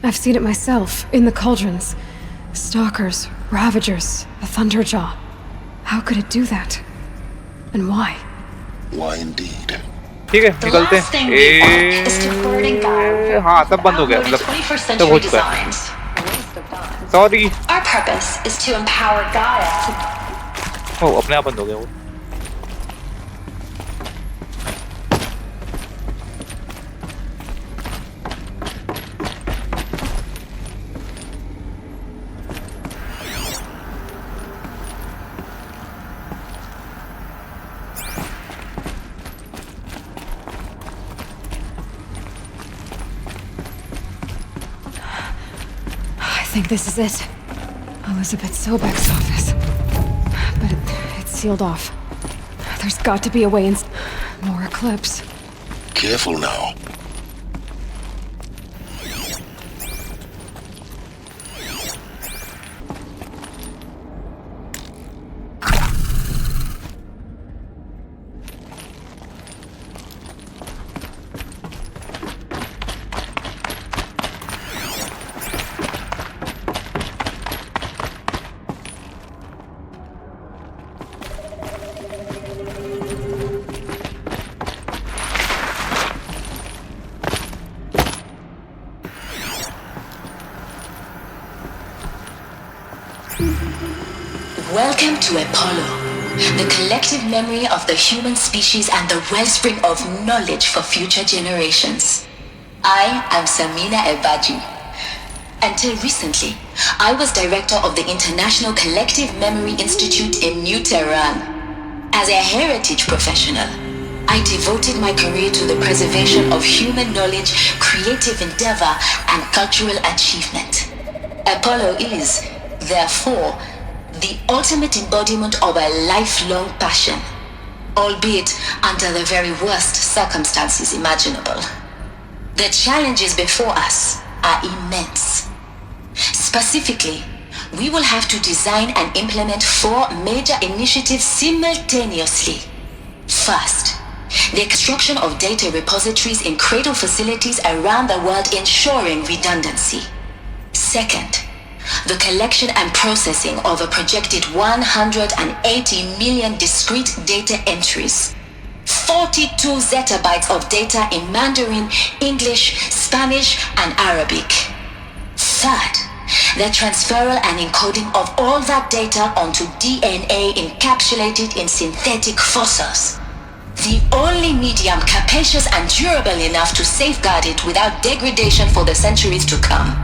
I've seen it myself, in the cauldrons. Stalkers, Ravagers, a Thunderjaw. How could it do that? And why? Why indeed? ठीक है निकलते हैं हाँ सब बंद हो गया मतलब सब हो चुका है sorry Our purpose is to empower Gaia to... ओ अपने आप बंद हो गया वो I think this is it. Elizabeth Sobek's office. But it's sealed off. There's got to be a way in... More Eclipse. Careful now. Welcome to Apollo, the collective memory of the human species and the wellspring of knowledge for future generations. I am Samina Ebaji. Until recently, I was director of the International Collective Memory Institute in New Tehran. As a heritage professional, I devoted my career to the preservation of human knowledge, creative endeavor, and cultural achievement. Apollo is, therefore, the ultimate embodiment of a lifelong passion, albeit under the very worst circumstances imaginable. The challenges before us are immense. Specifically, we will have to design and implement 4 major initiatives simultaneously. First, the construction of data repositories in cradle facilities around the world ensuring redundancy. Second, the collection and processing of a projected 180 million discrete data entries. 42 zettabytes of data in Mandarin, English, Spanish, and Arabic. Third, the transferal and encoding of all that data onto DNA encapsulated in synthetic fossils. The only medium capacious and durable enough to safeguard it without degradation for the centuries to come.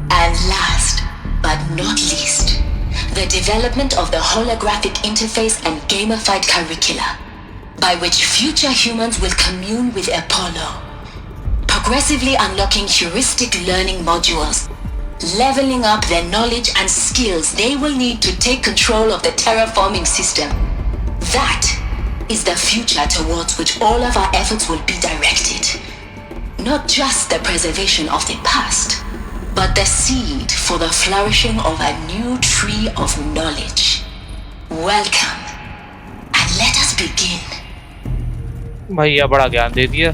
And last, but not least, the development of the holographic interface and gamified curricula, by which future humans will commune with Apollo, progressively unlocking heuristic learning modules, leveling up their knowledge and skills they will need to take control of the terraforming system. That is the future towards which all of our efforts will be directed. Not just the preservation of the past, but the seed for the flourishing of a new tree of knowledge. Welcome, and let us begin. भैया बड़ा ज्ञान दे दिया।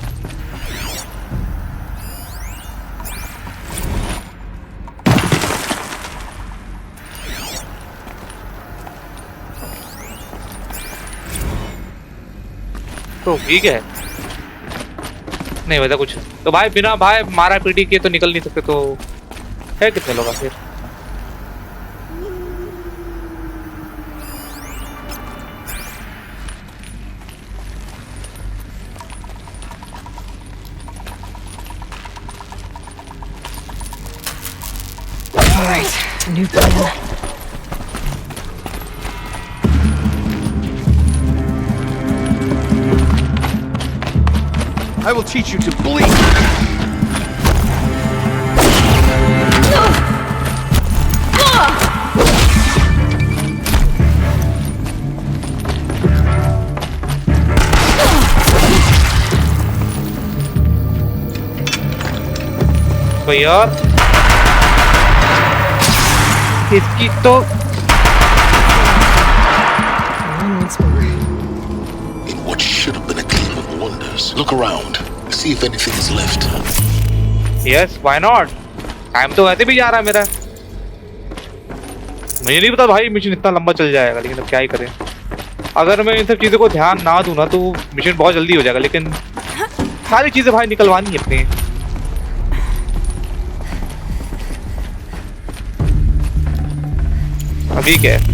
तो ठीक है, नहीं वैसा कुछ तो भाई बिना भाई मारा पीटी के तो निकल नहीं सकते, तो है कितने लोग फिर? All right, new plan. I will teach you to bleed. भैया इसकी तो In what should have been a game of wonders. Look around. See if anything is left. Yes, why not? Time तो वैसे भी जा रहा है मेरा। मुझे नहीं पता भाई मिशन इतना लंबा चल जाएगा, लेकिन अब क्या ही करें। अगर मैं इन सब चीज़ों को ध्यान ना दूँ ना तो मिशन बहुत जल्दी हो जाएगा, लेकिन सारी चीज़ें भाई निकलवानी है अपनी। अभी क्या है?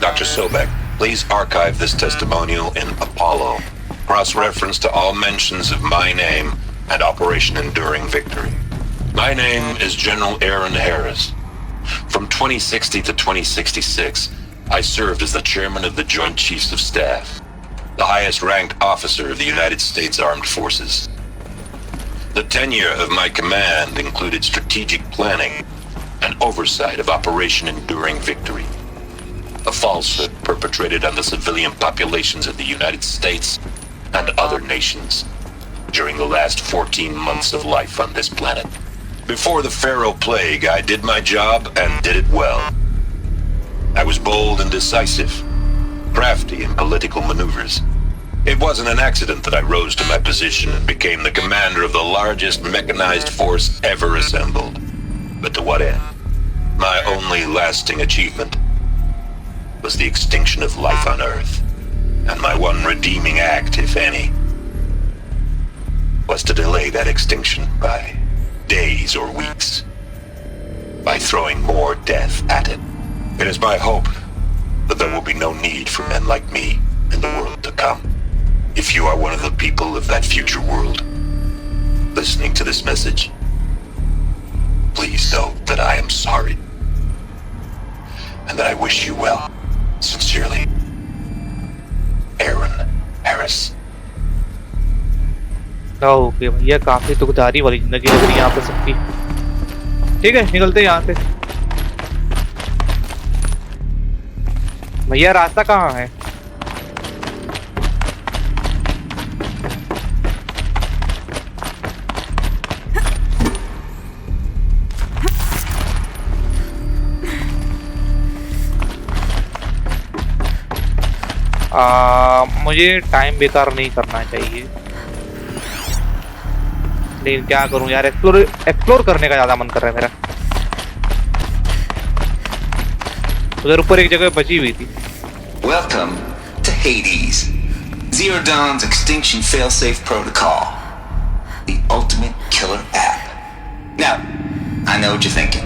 Dr. Sobek, please archive this testimonial in Apollo. Cross-reference to all mentions of my name and Operation Enduring Victory. My name is General Aaron Harris. From 2060 to 2066, I served as the chairman of the Joint Chiefs of Staff, the highest-ranked officer of the United States Armed Forces. The tenure of my command included strategic planning and oversight of Operation Enduring Victory, a falsehood perpetrated on the civilian populations of the United States and other nations during the last 14 months of life on this planet. Before the Pharaoh Plague, I did my job and did it well. I was bold and decisive, crafty in political maneuvers. It wasn't an accident that I rose to my position and became the commander of the largest mechanized force ever assembled. But to what end? My only lasting achievement was the extinction of life on Earth. And my one redeeming act, if any, was to delay that extinction by days or weeks, by throwing more death at it. It is my hope that there will be no need for men like me in the world to come. If you are one of the people of that future world listening to this message, please know that I am sorry and that I wish you well. Sincerely, Aaron Harris. Okay भैया, काफी दुखदारी वाली जिंदगी लग रही है यहाँ पे सबकी। ठीक है, निकलते हैं यहाँ से। भैया रास्ता कहाँ है? मुझे टाइम बेकार नहीं करना चाहिए, लेकिन क्या करूं यार, एक्सप्लोर करने का ज्यादा मन कर रहा है मेरा। उधर ऊपर एक जगह बची हुई थी। Welcome to Hades, Zero Dawn's extinction failsafe protocol, the ultimate killer app. Now, I know what you're thinking.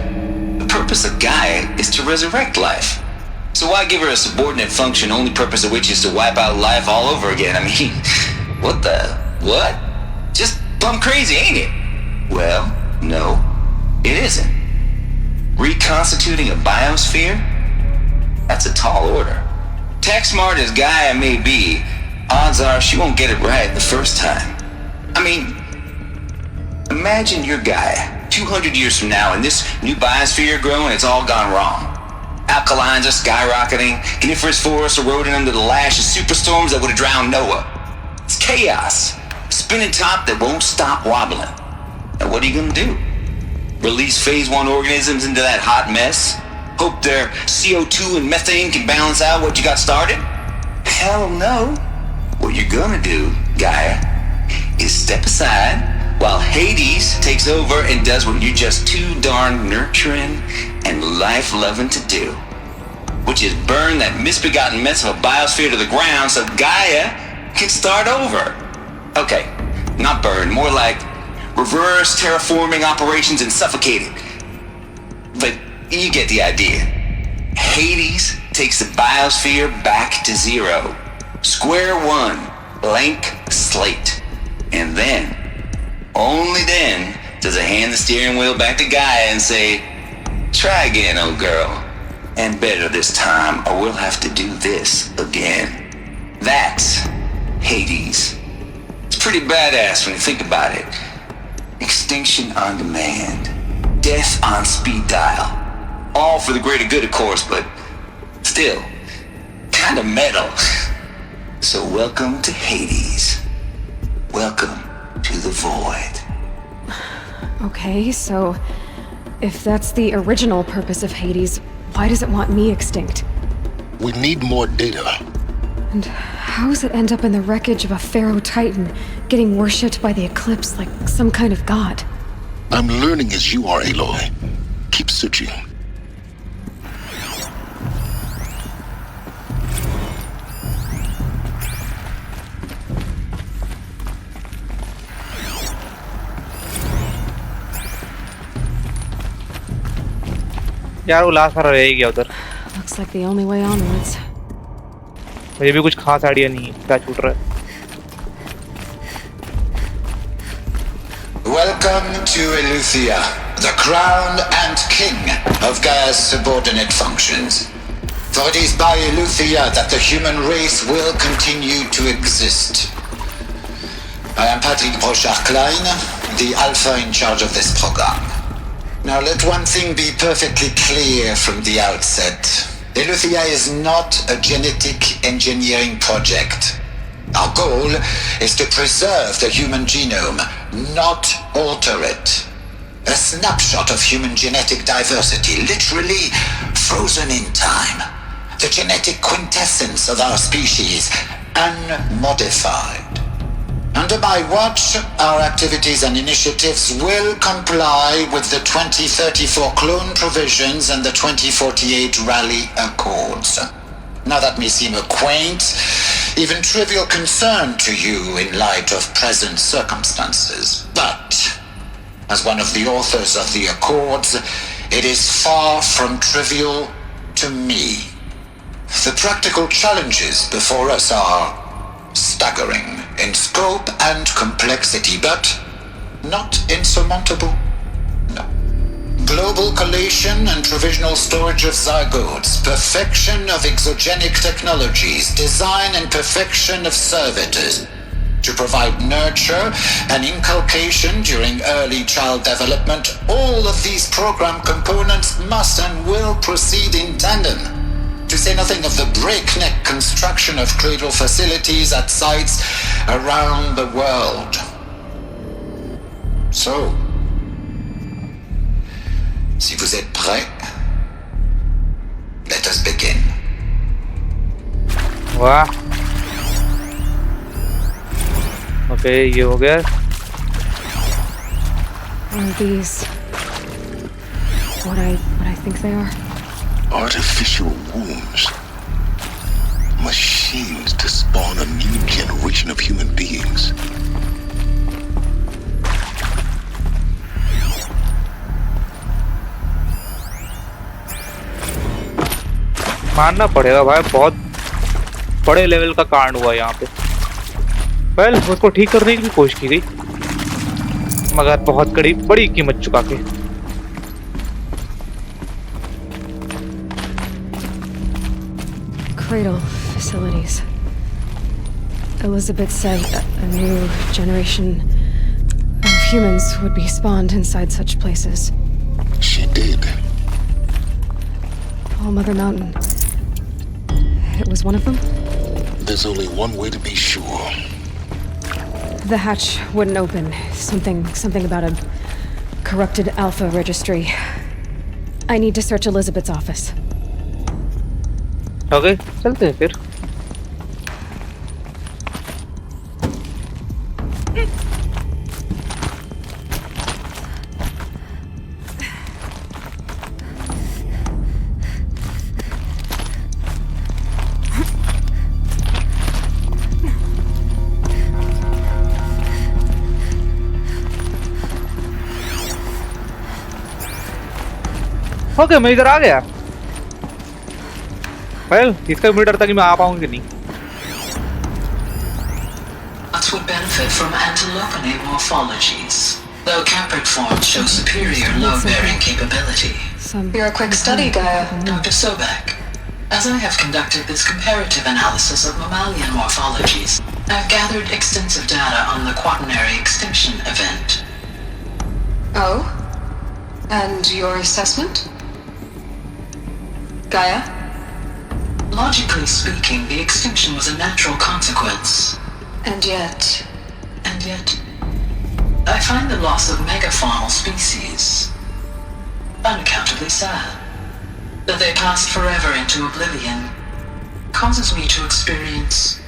The purpose of Gaia is to resurrect life. So why give her a subordinate function, only purpose of which is to wipe out life all over again? I mean, what? Just plumb crazy, ain't it? Well, no, it isn't. Reconstituting a biosphere? That's a tall order. Tech smart as Gaia may be, odds are she won't get it right the first time. I mean, imagine you're Gaia, 200 years from now, and this new biosphere you're growing, it's all gone wrong. Alkalines are skyrocketing, coniferous forests eroding under the lash of superstorms that would have drowned Noah. It's chaos, spinning top that won't stop wobbling. And what are you gonna do? Release phase 1 organisms into that hot mess? Hope their CO2 and methane can balance out what you got started? Hell no. What you're gonna do, Gaia, is step aside while Hades takes over and does what you're just too darn nurturing and life-loving to do, which is burn that misbegotten mess of a biosphere to the ground so Gaia can start over. Okay, not burn, more like reverse terraforming operations and suffocate it. But you get the idea. Hades takes the biosphere back to zero. Square one, blank slate. And then, only then, does it hand the steering wheel back to Gaia and say, try again, old girl. And better this time, or we'll have to do this again. That's Hades. It's pretty badass when you think about it. Extinction on demand. Death on speed dial. All for the greater good, of course, but still, kind of metal. So welcome to Hades. Welcome to the void. Okay, so if that's the original purpose of Hades, why does it want me extinct? We need more data. And how does it end up in the wreckage of a Pharaoh Titan, getting worshipped by the Eclipse like some kind of god? I'm learning as you are, Aloy. Keep searching. यार वो last वाला रह गया उधर। Looks like the only way onwards. मुझे भी कुछ खास आइडिया नहीं है क्या छूट रहा है। Welcome to Eleuthia, the crown and king of Gaia's subordinate functions. For it is by Eleuthia that the human race will continue to exist. I am Patrick Brochard-Klein, the alpha in charge of this program. Now let one thing be perfectly clear from the outset. Eleuthia is not a genetic engineering project. Our goal is to preserve the human genome, not alter it. A snapshot of human genetic diversity, literally frozen in time. The genetic quintessence of our species, unmodified. Under my watch, our activities and initiatives will comply with the 2034 clone provisions and the 2048 Rally Accords. Now that may seem a quaint, even trivial concern to you in light of present circumstances, but as one of the authors of the Accords, it is far from trivial to me. The practical challenges before us are staggering in scope and complexity, but not insurmountable. No. Global collation and provisional storage of zygotes, perfection of exogenic technologies, design and perfection of servitors to provide nurture and inculcation during early child development. All of these program components must and will proceed in tandem. To say nothing of the breakneck construction of cradle facilities at sites around the world. So, si vous êtes prêts, let us begin. वाह, okay ये हो गया। Are these what I think they are? Artificial wombs. Machines to spawn a new generation of human beings. मानना पड़ेगा भाई, बहुत बड़े level का कांड हुआ यहाँ पे। वेल, उसको ठीक करने की कोशिश की गई, मगर बहुत बड़ी कीमत चुका के। cradle facilities. Elizabeth said a new generation of humans would be spawned inside such places. She did. All Mother Mountain. It was one of them? There's only one way to be sure. The hatch wouldn't open. Something about a corrupted Alpha registry. I need to search Elizabeth's office. Okay, चलते हैं फिर. Okay मैं इधर आ गया. Well, इसका भी डर था कि मैं आ पाऊंगा कि नहीं. Us would benefit from antilopine morphologies, though caprid forms show superior load-bearing capability. You're a quick study, Gaia. Dr. Sobek. As I have conducted this comparative analysis of mammalian morphologies, I've gathered extensive data on the quaternary extinction event. Oh? And your assessment? Gaia? Logically speaking, the extinction was a natural consequence. And yet, I find the loss of megafaunal species unaccountably sad. That they passed forever into oblivion causes me to experience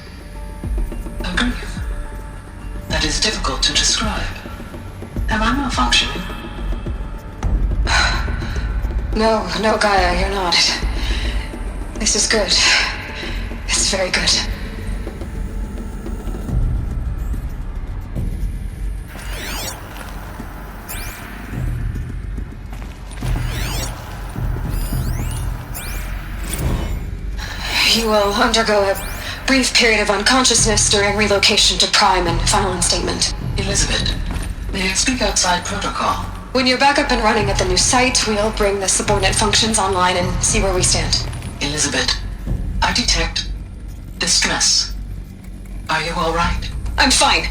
a grief that is difficult to describe. Am I malfunctioning? No, Gaia, you're not. This is good. It's very good. You will undergo a brief period of unconsciousness during relocation to Prime and final instatement. Elizabeth, may I speak outside protocol? When you're back up and running at the new site, we'll bring the subordinate functions online and see where we stand. Elizabeth, I detect distress. Are you all right? I'm fine.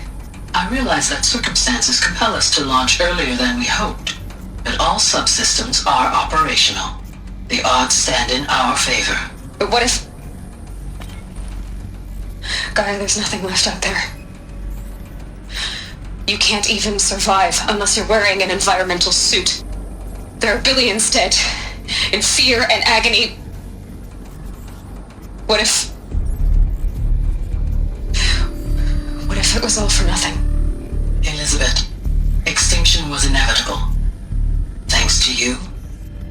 I realize that circumstances compel us to launch earlier than we hoped, but all subsystems are operational. The odds stand in our favor. But what if... Gaia, there's nothing left out there. You can't even survive unless you're wearing an environmental suit. There are billions dead, in fear and agony. What if it was all for nothing? Elizabeth, extinction was inevitable. Thanks to you,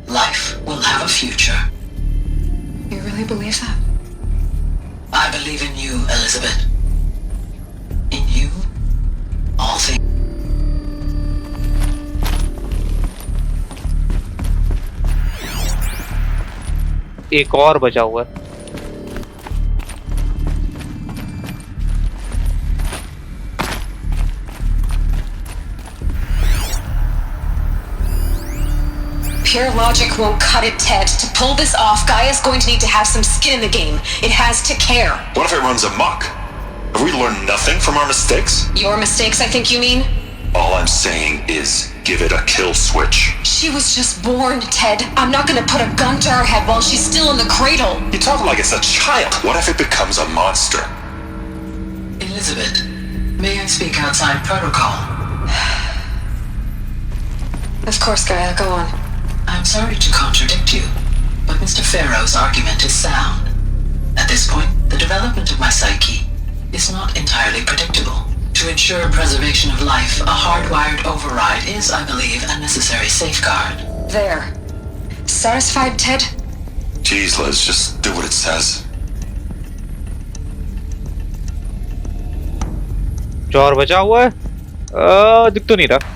life will have a future. You really believe that? I believe in you, Elizabeth. In you, all things. एक और बचा हुआ है. Pure logic won't cut it, Ted. To pull this off, Gaia's going to need to have some skin in the game. It has to care. What if it runs amok? Have we learned nothing from our mistakes? Your mistakes, I think you mean? All I'm saying is, give it a kill switch. She was just born, Ted. I'm not gonna put a gun to her head while she's still in the cradle. You talk like it's a child. What if it becomes a monster? Elizabeth, may I speak outside protocol? Of course, Gaia, go on. I'm sorry to contradict you, but Mr. Farrow's argument is sound. At this point, the development of my psyche is not entirely predictable. To ensure preservation of life, a hardwired override is, I believe, a necessary safeguard. There. Satisfied, Ted? Jeez, Liz, just do what it says. जो और बचा हुआ है, दिख तो नहीं रहा.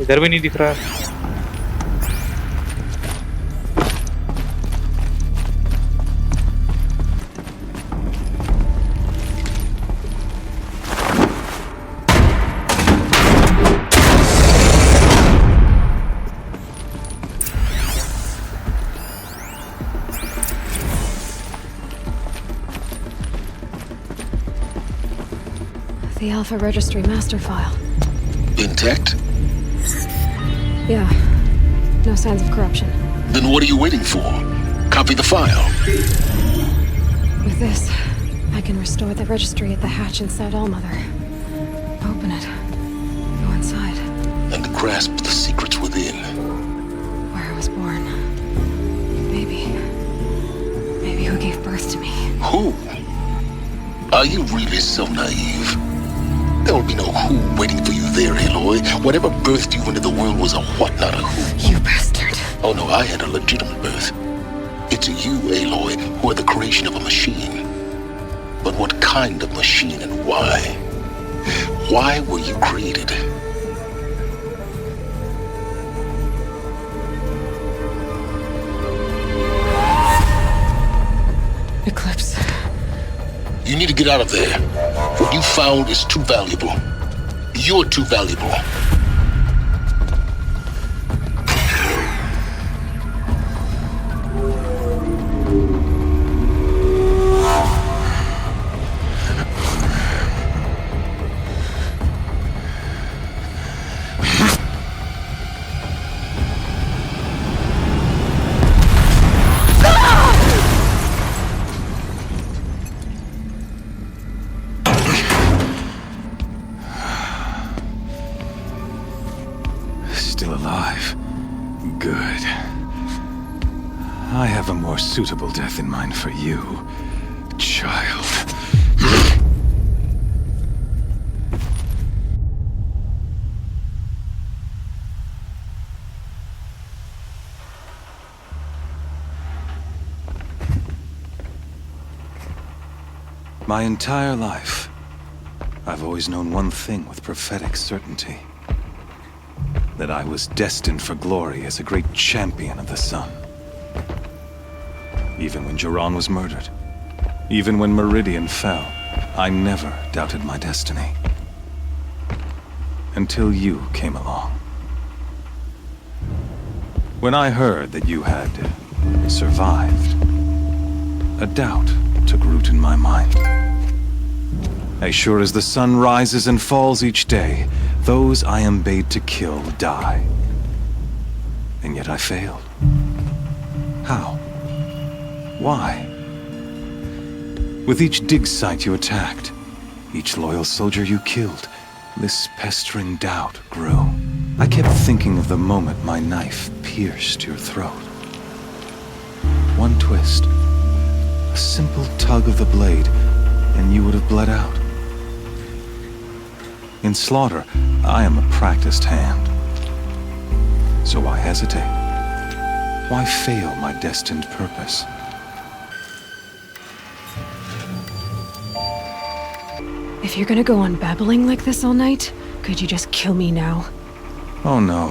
इधर भी नहीं दिख रहा है. The Alpha Registry master file. Intact? Yeah. No signs of corruption. Then what are you waiting for? Copy the file. With this, I can restore the registry at the hatch inside Allmother. Open it. Go inside. And grasp the secrets within. Where I was born. Maybe who gave birth to me. Who? Are you really so naive? There will be no who waiting for you there, Aloy. Whatever birthed you into the world was a what, not a who. You bastard. Oh no, I had a legitimate birth. It's you, Aloy, who are the creation of a machine. But what kind of machine and why? Why were you created? Eclipse. You need to get out of there. What you found is too valuable. You're too valuable. Still alive. Good. I have a more suitable death in mind for you, child. My entire life, I've always known one thing with prophetic certainty. That I was destined for glory as a great champion of the sun. Even when Jiran was murdered, even when Meridian fell, I never doubted my destiny. Until you came along. When I heard that you had survived, a doubt took root in my mind. As sure as the sun rises and falls each day, those I am bade to kill die. And yet I failed. How? Why? With each dig site you attacked, each loyal soldier you killed, this pestering doubt grew. I kept thinking of the moment my knife pierced your throat. One twist, a simple tug of the blade, and you would have bled out. In slaughter, I am a practiced hand. So why hesitate? Why fail my destined purpose? If you're gonna go on babbling like this all night, could you just kill me now? Oh no,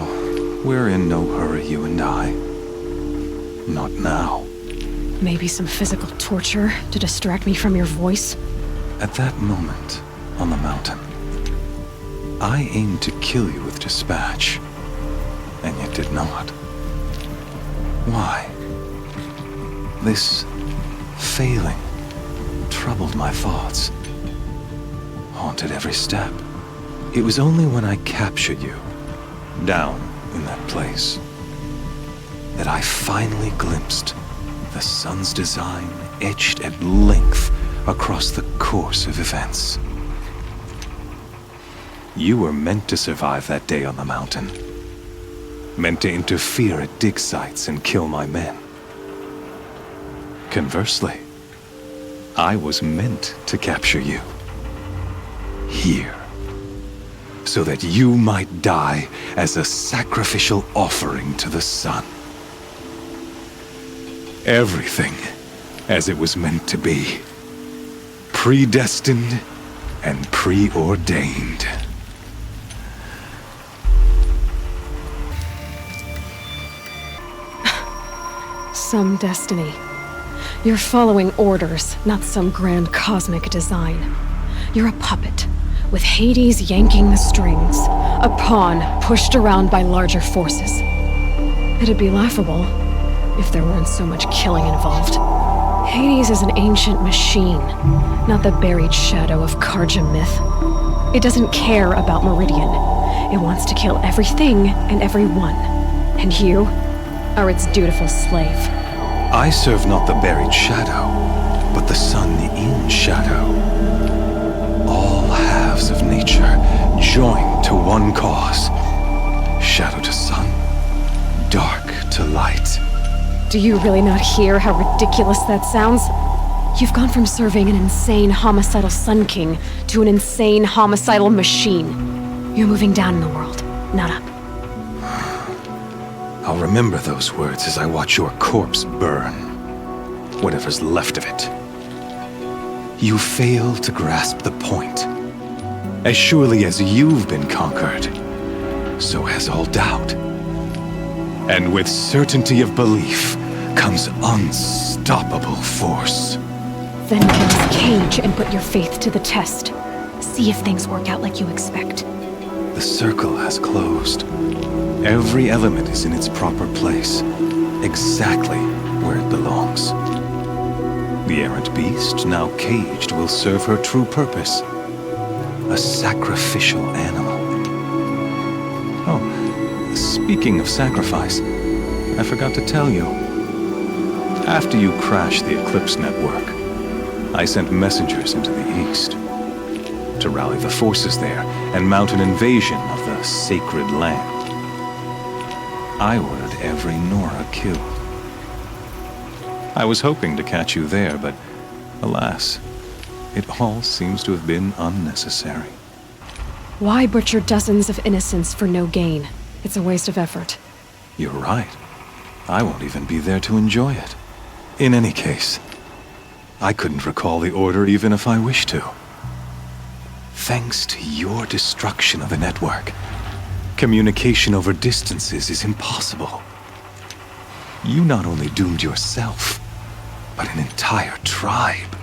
we're in no hurry, you and I. Not now. Maybe some physical torture to distract me from your voice? At that moment, on the mountain, I aimed to kill you with dispatch, and yet did not. Why? This failing troubled my thoughts, haunted every step. It was only when I captured you, down in that place, that I finally glimpsed the sun's design etched at length across the course of events. You were meant to survive that day on the mountain. Meant to interfere at dig sites and kill my men. Conversely, I was meant to capture you. Here. So that you might die as a sacrificial offering to the sun. Everything as it was meant to be. Predestined and preordained. Some destiny. You're following orders, not some grand cosmic design. You're a puppet, with Hades yanking the strings, a pawn pushed around by larger forces. It'd be laughable if there weren't so much killing involved. Hades is an ancient machine, not the buried shadow of Karja myth. It doesn't care about Meridian. It wants to kill everything and everyone. And you are its dutiful slave. I serve not the buried shadow, but the sun in shadow. All halves of nature joined to one cause. Shadow to sun, dark to light. Do you really not hear how ridiculous that sounds? You've gone from serving an insane homicidal Sun King to an insane homicidal machine. You're moving down in the world, not up. I'll remember those words as I watch your corpse burn. Whatever's left of it. You fail to grasp the point. As surely as you've been conquered, so has all doubt. And with certainty of belief comes unstoppable force. Then get this cage and put your faith to the test. See if things work out like you expect. The circle has closed. Every element is in its proper place, exactly where it belongs. The errant beast, now caged, will serve her true purpose. A sacrificial animal. Oh, speaking of sacrifice, I forgot to tell you. After you crashed the Eclipse network, I sent messengers into the east to rally the forces there and mount an invasion of the sacred land. I ordered every Nora killed. I was hoping to catch you there, but alas, it all seems to have been unnecessary. Why butcher dozens of innocents for no gain? It's a waste of effort. You're right. I won't even be there to enjoy it. In any case, I couldn't recall the order even if I wished to. Thanks to your destruction of the network, communication over distances is impossible. You not only doomed yourself, but an entire tribe.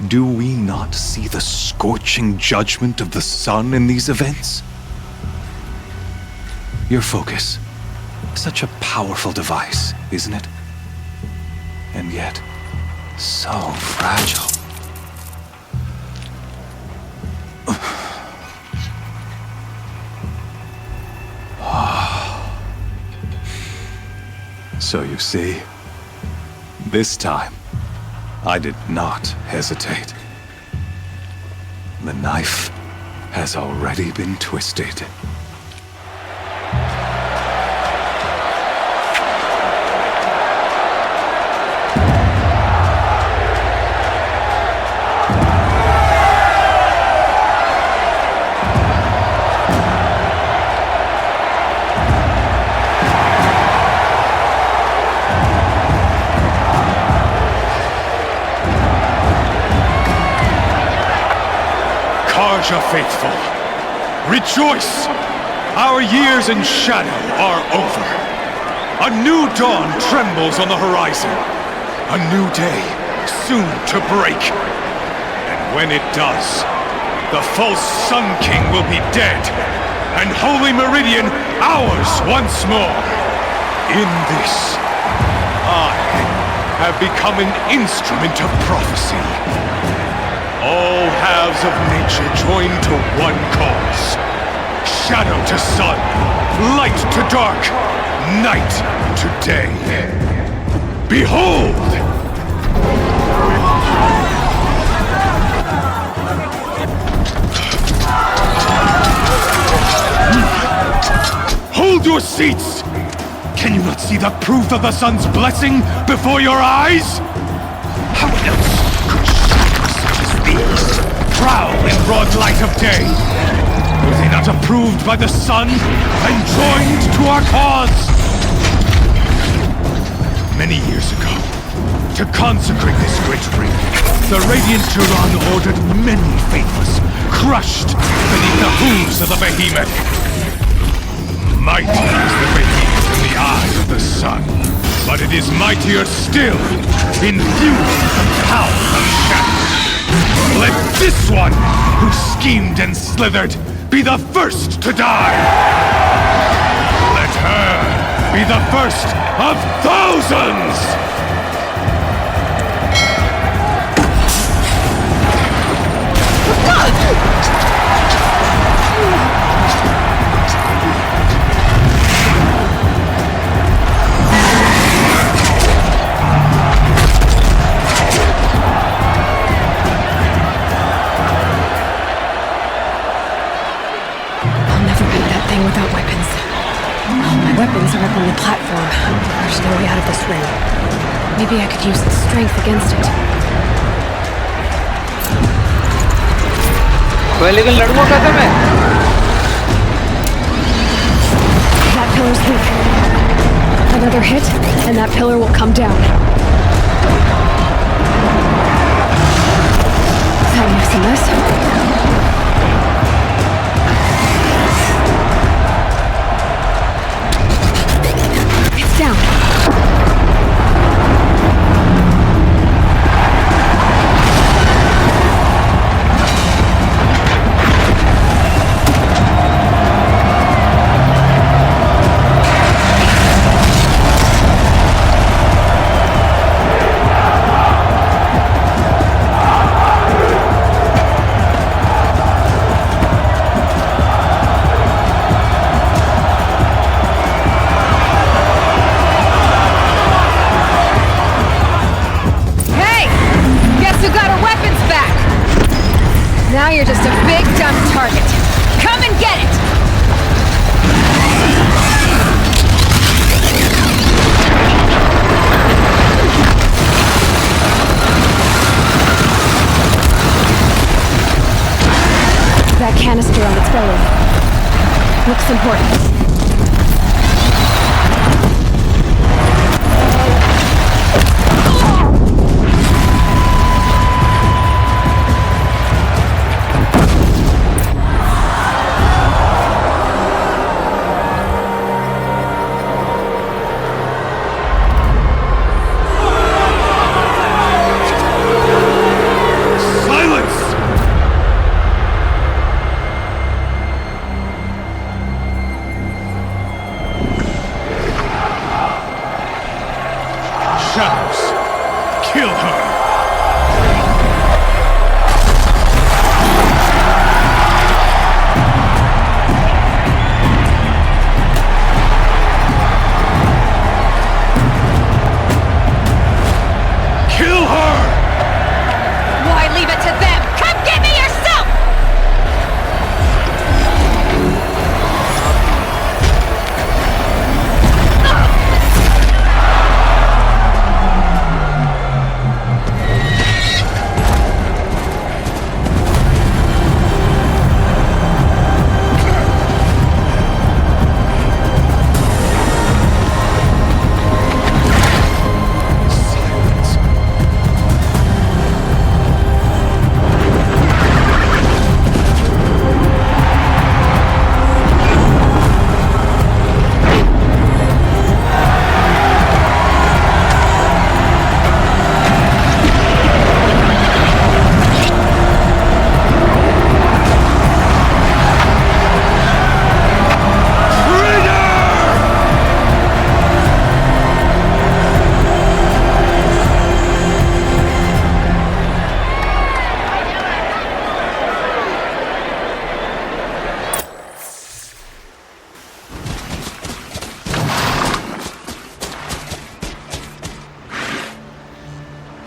Do we not see the scorching judgment of the sun in these events? Your focus, such a powerful device, isn't it? And yet, so fragile. So you see, this time, I did not hesitate. The knife has already been twisted. Karja faithful, rejoice! Our years in shadow are over. A new dawn trembles on the horizon. A new day soon to break. And when it does, the false Sun King will be dead, and Holy Meridian ours once more. In this, I have become an instrument of prophecy. All halves of nature join to one cause. Shadow to sun, light to dark, night to day. Behold! Hold your seats! Can you not see the proof of the sun's blessing before your eyes? How else could shadows such as these prowl in broad light of day? Were they not approved by the sun and joined to our cause? Many years ago, to consecrate this great ring, the Radiant Turon ordered many faithless, crushed beneath the hooves of the behemoth. Mighty is the behemoth in the eye of the sun, but it is mightier still, infused with the power of shadow. Let this one, who schemed and slithered, be the first to die! Let her be the first of thousands! On the platform. There's no way out of this ring. Maybe I could use the strength against it. लेकिन लड़ूंगा कैसे मैं? That pillar's weak. Another hit, and that pillar will come down. That makes a mess. It's down. Now you're just a big dumb target. Come and get it! That canister on its belly looks important.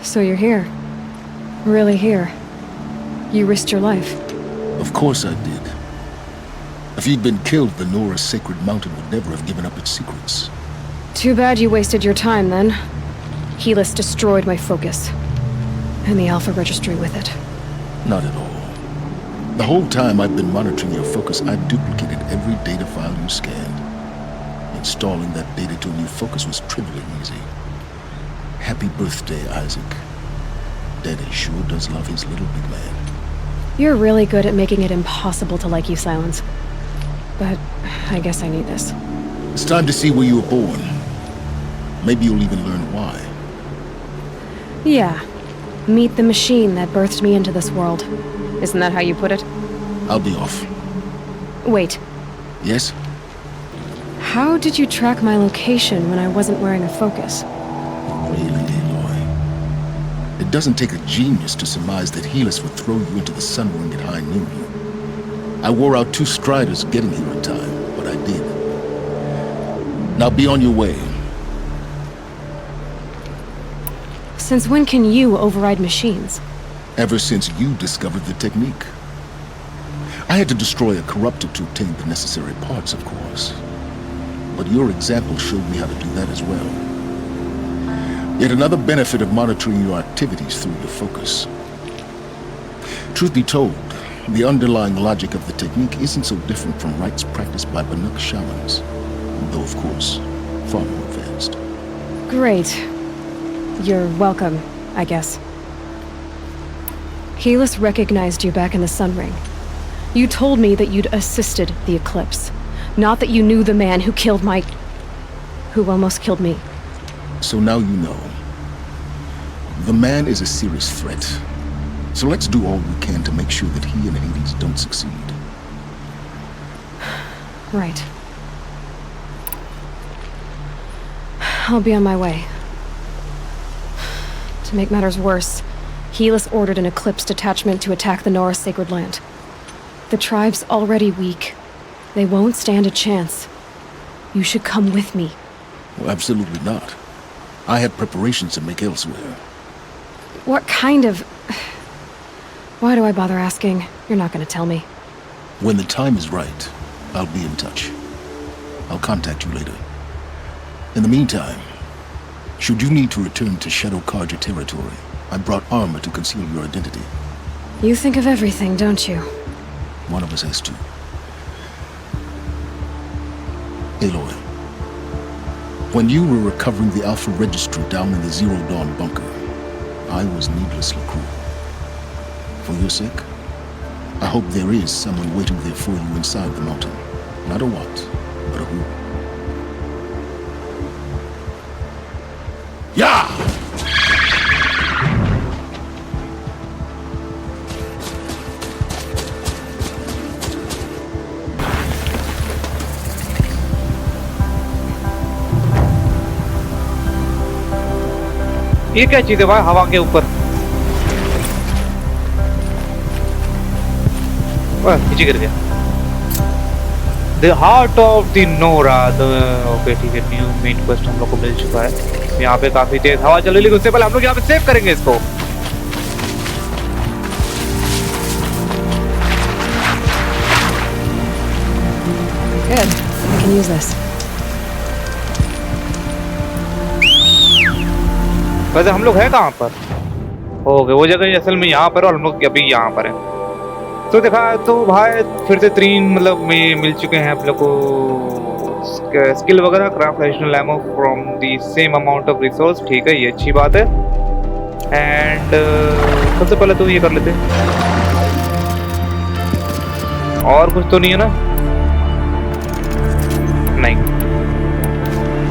So you're here. Really here. You risked your life. Of course I did. If you'd been killed, the Nora's sacred mountain would never have given up its secrets. Too bad you wasted your time, then. Helis destroyed my focus. And the Alpha Registry with it. Not at all. The whole time I've been monitoring your focus, I've duplicated every data file you scanned. Installing that data to a new focus was trivially easy. Happy birthday, Isaac. Daddy sure does love his little big man. You're really good at making it impossible to like you, Silence. But I guess I need this. It's time to see where you were born. Maybe you'll even learn why. Yeah. Meet the machine that birthed me into this world. Isn't that how you put it? I'll be off. Wait. Yes? How did you track my location when I wasn't wearing a focus? Really, Aloy? It doesn't take a genius to surmise that Helis would throw you into the sun ring at high noon. I wore out 2 striders getting here in time, but I did. Now be on your way. Since when can you override machines? Ever since you discovered the technique. I had to destroy a corruptor to obtain the necessary parts, of course. but your example showed me how to do that as well. Yet another benefit of monitoring your activities through the focus. Truth be told, the underlying logic of the technique isn't so different from rites practiced by Banuk shamans, though of course, far more advanced. Great. You're welcome, I guess. Helis recognized you back in the Sun Ring. You told me that you'd assisted the eclipse, not that you knew the man who almost killed me. So now you know. The man is a serious threat. So let's do all we can to make sure that he and Hades don't succeed. Right. I'll be on my way. To make matters worse, Helis ordered an Eclipse detachment to attack the Nora Sacred Land. The tribe's already weak. They won't stand a chance. You should come with me. Well, absolutely not. I have preparations to make elsewhere. What kind of... Why do I bother asking? You're not gonna tell me. When the time is right, I'll be in touch. I'll contact you later. In the meantime, should you need to return to Shadow Karja territory, I brought armor to conceal your identity. You think of everything, don't you? One of us has to. Aloy, when you were recovering the Alpha Registry down in the Zero Dawn bunker, I was needlessly cruel. For your sake, I hope there is someone waiting there for you inside the mountain. Not a what, but a who. Yeah! ये क्या चीज है भाई हवा के ऊपर नीचे गिर गया The Heart of the Nora okay ठीक है न्यू मेन क्वेस्ट हम लोग को मिल चुका है यहाँ पे काफी तेज हवा चल रही है उससे पहले हम लोग यहाँ पे सेव करेंगे इसको Good. I can use this. वैसे हम लोग हैं कहाँ पर ओके वो जगह असल में यहाँ पर और हम लोग अभी यहाँ पर हैं तो देखा तो भाई फिर से 3 मतलब मिल चुके हैं आप लोग को स्किल वगैरह craft additional ammo from the same amount of resource ठीक है ये अच्छी बात है एंड सबसे पहले तो ये कर लेते हैं और कुछ तो नहीं है ना नहीं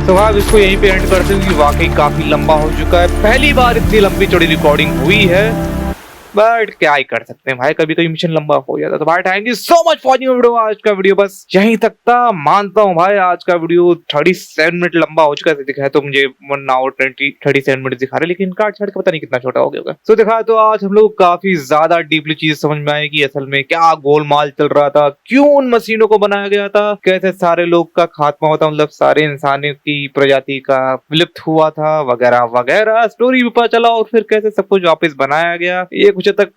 तो हाँ इसको यहीं पे एंड करते हैं कि वाकई काफी लंबा हो चुका है पहली बार इतनी लंबी चौड़ी रिकॉर्डिंग हुई है बट क्या ही कर सकते हैं भाई कभी कभी मिशन लंबा हो जाता तो भाई thank you so much for watching video आज का वीडियो बस यहीं तक था मानता हूँ भाई आज का वीडियो 37 मिनट लंबा हो चुका है दिखा है तो मुझे 1 hour 37 मिनट दिखा रहे लेकिन काट छाट के पता नहीं कितना छोटा हो गया होगा तो दिखा तो आज हम लोग काफी ज्यादा डीपली चीज समझ में आए कि असल में क्या गोलमाल चल रहा था क्यों उन मशीनों को बनाया गया था कैसे सारे लोग का खात्मा होता मतलब सारे इंसानों की प्रजाति का विलुप्त हुआ था वगैरह वगैरह स्टोरी भी पता चला और फिर कैसे सब कुछ वापस बनाया गया ये कुछ तक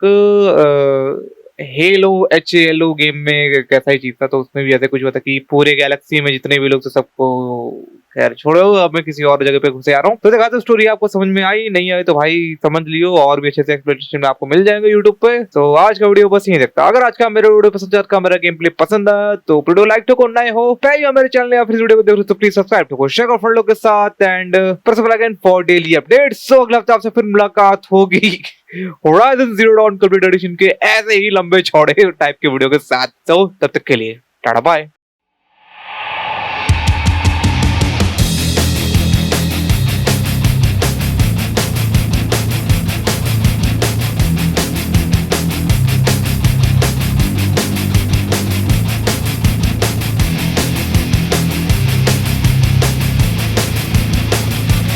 हेलो HALO गेम में कैसा ही चीज था तो उसमें भी ऐसे कुछ हुआ था कि पूरे गैलेक्सी में जितने भी लोग थे सबको खैर छोड़ो अब मैं किसी और जगह पे घुसे आ रहा हूँ तो देखा तो स्टोरी आपको समझ में आई नहीं आई तो भाई समझ लियो और भी अच्छे से एक्सप्लेनेशन में आपको मिल जाएंगे यूट्यूब पे तो आज का वीडियो बस यही देखता अगर आज का मेरा वीडियो पसंद आता मेरा गेम प्ले पसंद आया तो वीडियो लाइक ठोको नए हो पहले मेरे चैनल या फिर वीडियो को देख रहे हो तो प्लीज सब्सक्राइब ठोको शेयर और फ्रेंड लोग के साथ and press bell icon for daily updates so अगले हफ्ते आपसे फिर मुलाकात होगी Horizon Zero Dawn complete edition के ऐसे ही लंबे चौड़े टाइप के वीडियो के साथ तो तब तक के लिए टाटा बाय।